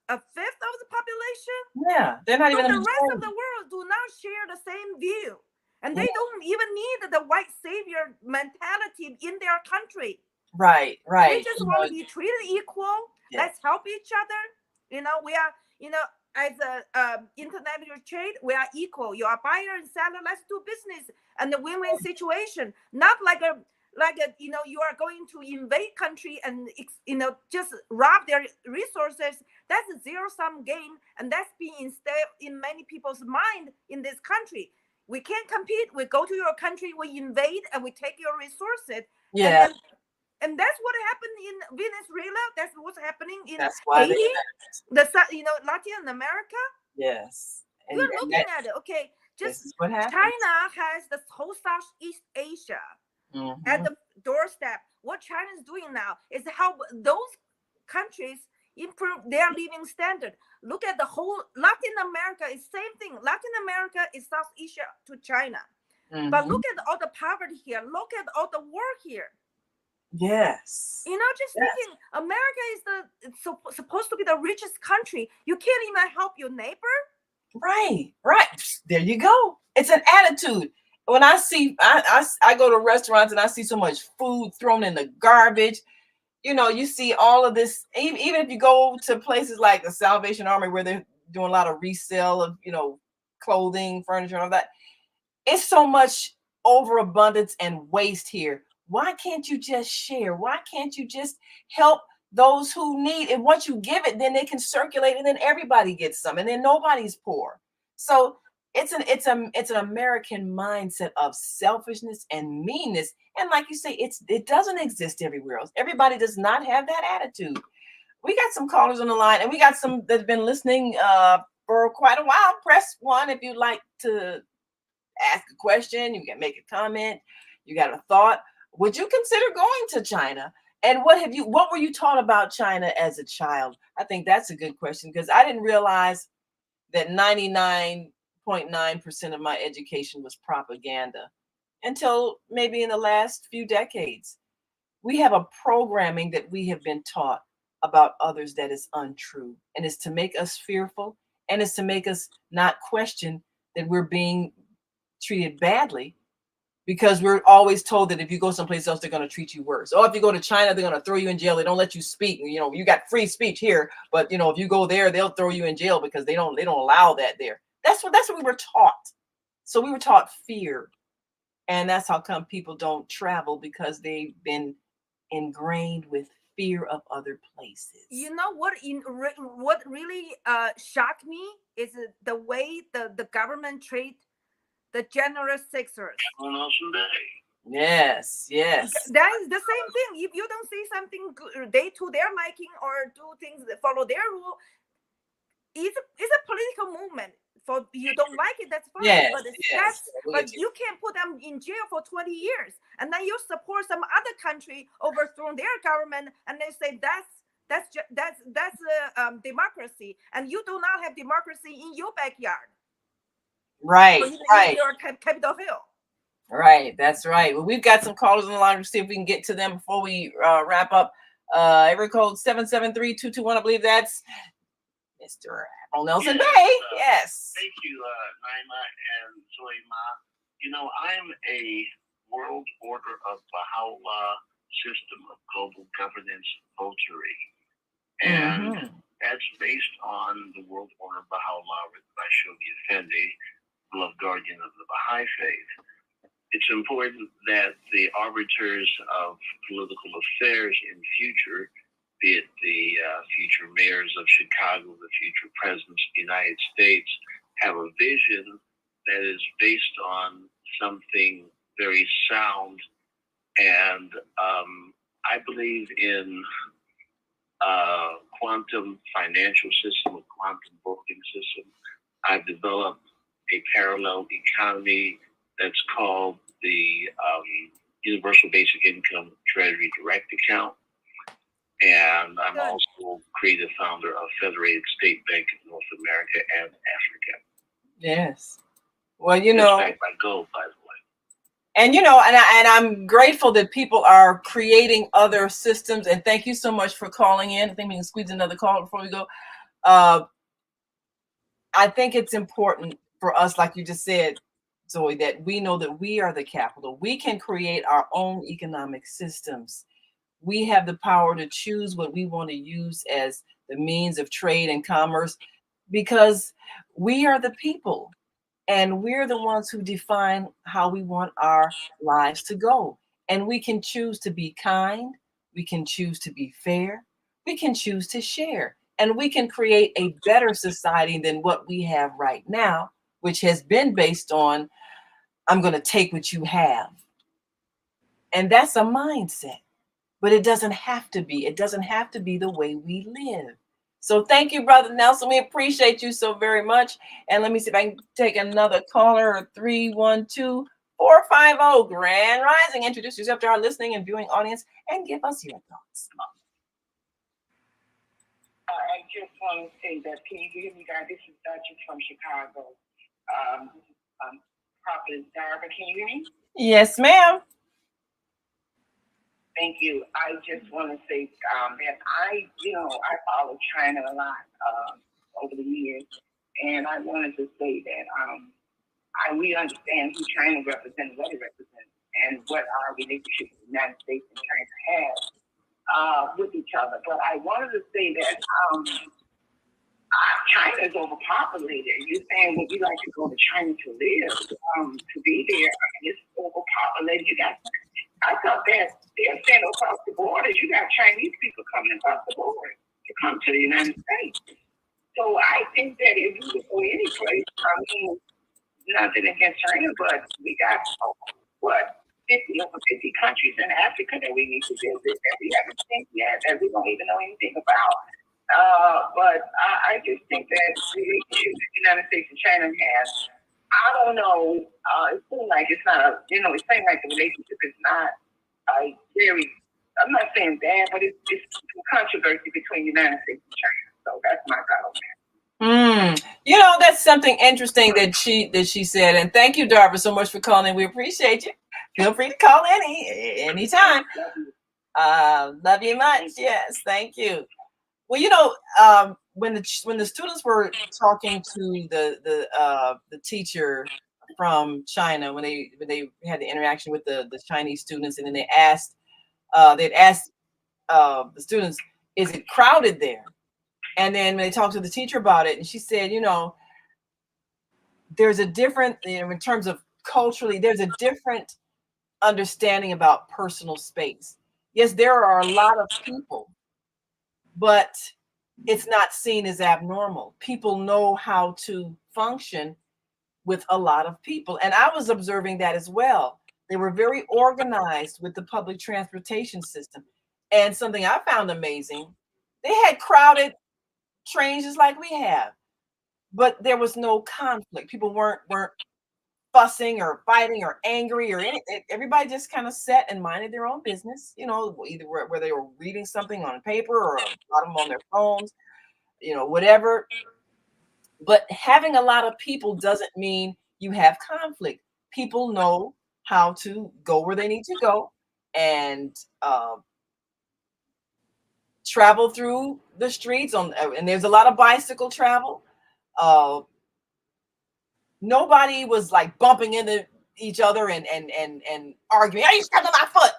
a fifth of the population. Yeah, they're not even. The rest of the world do not share the same view, and they don't even need the white savior mentality in their country. Right. They just want to be treated equal. Yes. Let's help each other. We are. As a international trade, we are equal. You are buyer and seller. Let's do business and the win-win situation. Not like you are going to invade country and just rob their resources. That's a zero-sum game, and that's being instilled in many people's mind in this country. We can't compete. We go to your country, we invade, and we take your resources. Yeah. And that's what happened in Venezuela. That's what's happening in Haiti, Latin America. Yes. You're looking at it. Okay, just China has the whole Southeast Asia. at the doorstep. What China is doing now is help those countries improve their living standard. Look at the whole Latin America is same thing. Latin America is South Asia to China. But look at all the poverty here. Look at all the war here. Yes. You know, just thinking America is supposed to be the richest country. You can't even help your neighbor. Right. There you go. It's an attitude. When I see, I go to restaurants and I see so much food thrown in the garbage. You know, you see all of this, even if you go to places like the Salvation Army where they're doing a lot of resale of, you know, clothing, furniture, and all that. It's so much overabundance and waste here. Why can't you just share? Why can't you just help those who need? And once you give it, then they can circulate, and then everybody gets some, and then nobody's poor. So it's an American mindset of selfishness and meanness. And like you say, it doesn't exist everywhere else. Everybody does not have that attitude. We got some callers on the line, and we got some that's been listening for quite a while. Press 1 if you'd like to ask a question, you can make a comment, you got a thought. Would you consider going to China? And what were you taught about China as a child? I think that's a good question, because I didn't realize that 99.9% of my education was propaganda until maybe in the last few decades. We have a programming that we have been taught about others that is untrue, and it's to make us fearful, and it's to make us not question that we're being treated badly, because we're always told that if you go someplace else, they're going to treat you worse. Or if you go to China, they're going to throw you in jail. They don't let you speak. You know, you got free speech here, but you know, if you go there, they'll throw you in jail because they don't allow that there. That's what we were taught. So we were taught fear, and that's how come people don't travel, because they've been ingrained with fear of other places. You know what? What really shocked me is the way the government treat the General Sixers. Yes. That is the same thing. If you don't see something good, they to their liking or do things that follow their rule, it's a political movement. For you don't like it, that's fine. Yes, but you can't put them in jail for 20 years, and then you support some other country overthrowing their government, and they say that's democracy, and you do not have democracy in your backyard. Right. In your Capitol Hill. Right, that's right. Well, we've got some callers on the line. We'll see if we can get to them before we wrap up. Area code 773-221. I believe that's Mr. Nelson Bay. Yes. Thank you, Naima and Zoe Ma. You know, I'm a World Order of Baha'u'llah system of global governance votary. And that's based on the World Order of Baha'u'llah written by Shoghi Effendi, beloved guardian of the Baha'i faith. It's important that the arbiters of political affairs in future, be it the future mayors of Chicago, the future presidents of the United States, have a vision that is based on something very sound. And I believe in quantum financial system, a quantum voting system. I've developed a parallel economy that's called the Universal Basic Income Treasury Direct Account. And I'm also creative founder of Federated State Bank of North America and Africa. Yes. Well, you know, it's backed by gold, by the way. And you know, and I'm grateful that people are creating other systems. And thank you so much for calling in. I think we can squeeze another call before we go. I think it's important for us, like you just said, Zoe, that we know that we are the capital. We can create our own economic systems. We have the power to choose what we want to use as the means of trade and commerce, because we are the people, and we're the ones who define how we want our lives to go. And we can choose to be kind. We can choose to be fair. We can choose to share. And we can create a better society than what we have right now, which has been based on, I'm going to take what you have. And that's a mindset. But it doesn't have to be. It doesn't have to be the way we live. So thank you, Brother Nelson. We appreciate you so very much. And let me see if I can take another caller, 312-4 450 Grand Rising. Introduce yourself to our listening and viewing audience and give us your thoughts. I just want to say that, can you hear me, guys? This is Duchess from Chicago. Prophet Darva, can you hear me? Yes, ma'am. Thank you. I just want to say that I follow China a lot over the years, and I wanted to say that we understand who China represents, what it represents, and what our relationship with the United States and China has with each other. But I wanted to say that China is overpopulated. You're saying that you like to go to China to live, to be there. I mean, it's overpopulated. I thought that they're saying across the border, you got Chinese people coming across the border to come to the United States. So I think that if you go any place, I mean, nothing against China, but we got, 50 countries in Africa that we need to visit that we haven't seen yet, that we don't even know anything about. But I just think that the relationship the United States and China has, I don't know, it seems like it's not it seems like the relationship is not I'm not saying bad, but it's controversy between the United States and China. So that's my thought on that. That's something interesting that she said. And thank you, Darva, so much for calling. We appreciate you. Feel free to call anytime. Love you much. Yes, thank you. Well, when the students were talking to the teacher from China, when they had the interaction with the Chinese students, and then they'd asked the students, "Is it crowded there?" And then when they talked to the teacher about it, and she said, there's a different, in terms of culturally, there's a different understanding about personal space. Yes, there are a lot of people, but it's not seen as abnormal. People know how to function with a lot of people. And I was observing that as well. They were very organized with the public transportation system. And something I found amazing, they had crowded trains just like we have, but there was no conflict. People weren't fussing or fighting or angry or anything. Everybody just kind of sat and minded their own business, either where they were reading something on paper or a lot of them on their phones, whatever. But having a lot of people doesn't mean you have conflict. People know how to go where they need to go and travel through the streets and there's a lot of bicycle travel. Nobody was like bumping into each other and arguing. Hey, you stepped on my foot,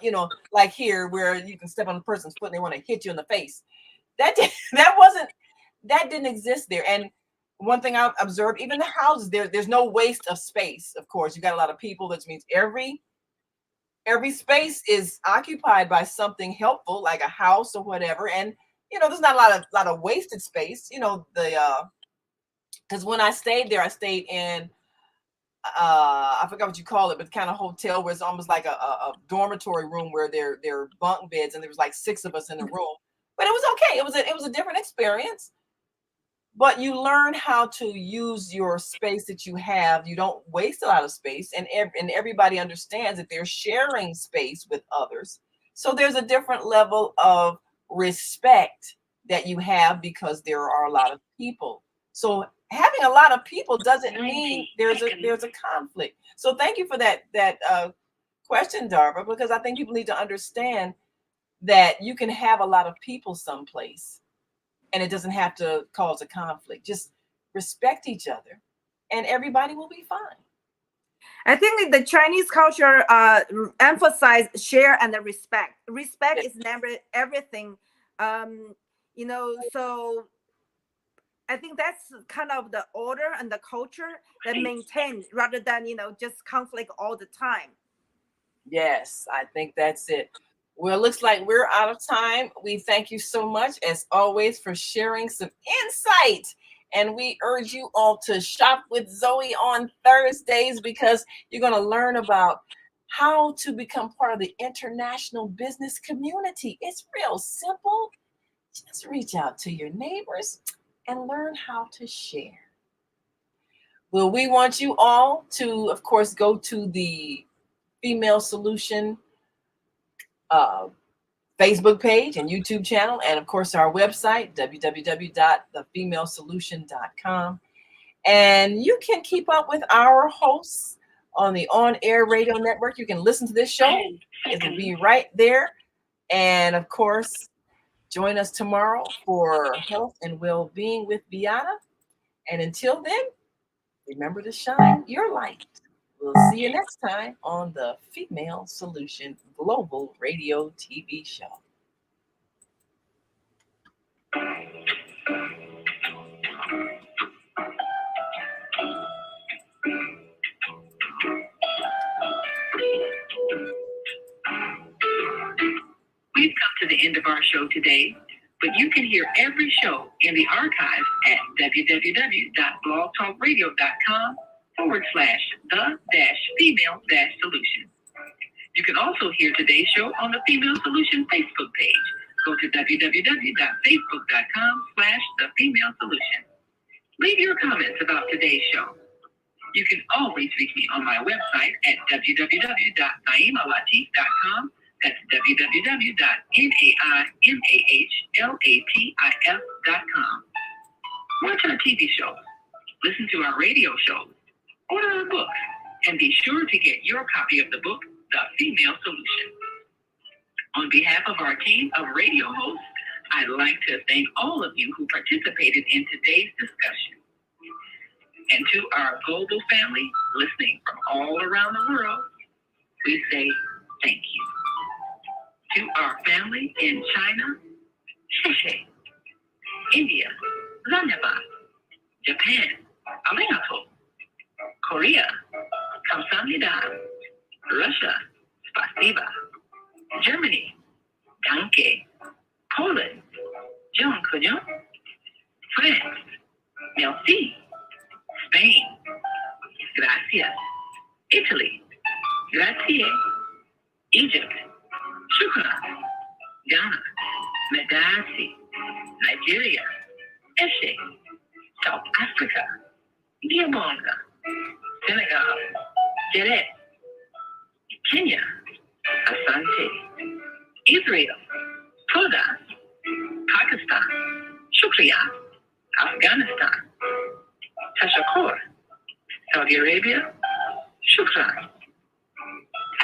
like here where you can step on a person's foot and they want to hit you in the face. That didn't exist there. And one thing I observed, even the houses, there's no waste of space. Of course, you got a lot of people, that means every space is occupied by something helpful, like a house or whatever. And there's not a lot of wasted space. Because when I stayed there, I stayed in I forgot what you call it, but kind of hotel where it's almost like a dormitory room where there are bunk beds, and there was like 6 of us in the room. But it was okay. It was a different experience. But you learn how to use your space that you have. You don't waste a lot of space, and everybody understands that they're sharing space with others. So there's a different level of respect that you have because there are a lot of people. So having a lot of people doesn't mean there's a conflict. So thank you for that question, Darva, because I think people need to understand that you can have a lot of people someplace and it doesn't have to cause a conflict. Just respect each other and everybody will be fine. I think the Chinese culture emphasize share and the respect. Respect is never everything. So I think that's kind of the order and the culture that maintains rather than, just conflict all the time. Yes, I think that's it. Well, it looks like we're out of time. We thank you so much, as always, for sharing some insight. And we urge you all to shop with Zoe on Thursdays because you're going to learn about how to become part of the international business community. It's real simple. Just reach out to your neighbors and learn how to share. Well, we want you all to, of course, go to the Female Solution Facebook page and YouTube channel, and of course our website, www.thefemalesolution.com. And you can keep up with our hosts on the on-air radio network. You can listen to this show. It'll be right there. And of course, join us tomorrow for Health and Well-Being with Beata. And until then, remember to shine your light. We'll see you next time on the Female Solution Global Radio TV show. We've come to the end of our show today, but you can hear every show in the archive at www.blogtalkradio.com/the-female-solution. You can also hear today's show on the Female Solution Facebook page. Go to www.facebook.com/the-female-solution. Leave your comments about today's show. You can always reach me on my website at www.naimalatif.com. That's www.naimalatif.com. Watch our TV shows, listen to our radio shows, order our books, and be sure to get your copy of the book, The Female Solution. On behalf of our team of radio hosts, I'd like to thank all of you who participated in today's discussion. And to our global family listening from all around the world, we say thank you. To our family in China, Sheshe, India, Zanyaba, Japan, Arigato, Korea, Kamsamnida, Russia, Spasiba, Germany, Danke, Poland, John Kujon, France, Merci, Spain, Gracias, Italy, Grazie, Egypt, Shukran, Ghana, Medasi, Nigeria, Eshe, South Africa, Gabonga, Senegal, Jerez, Kenya, Asante, Israel, Toda, Pakistan, Shukriya, Afghanistan, Tashakor, Saudi Arabia, Shukran.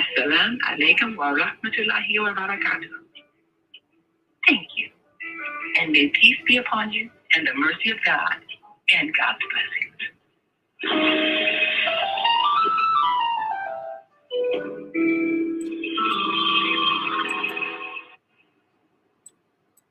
Assalamu alaikum wa rahmatullahi wa barakatuh. Thank you. And may peace be upon you and the mercy of God and God's blessing.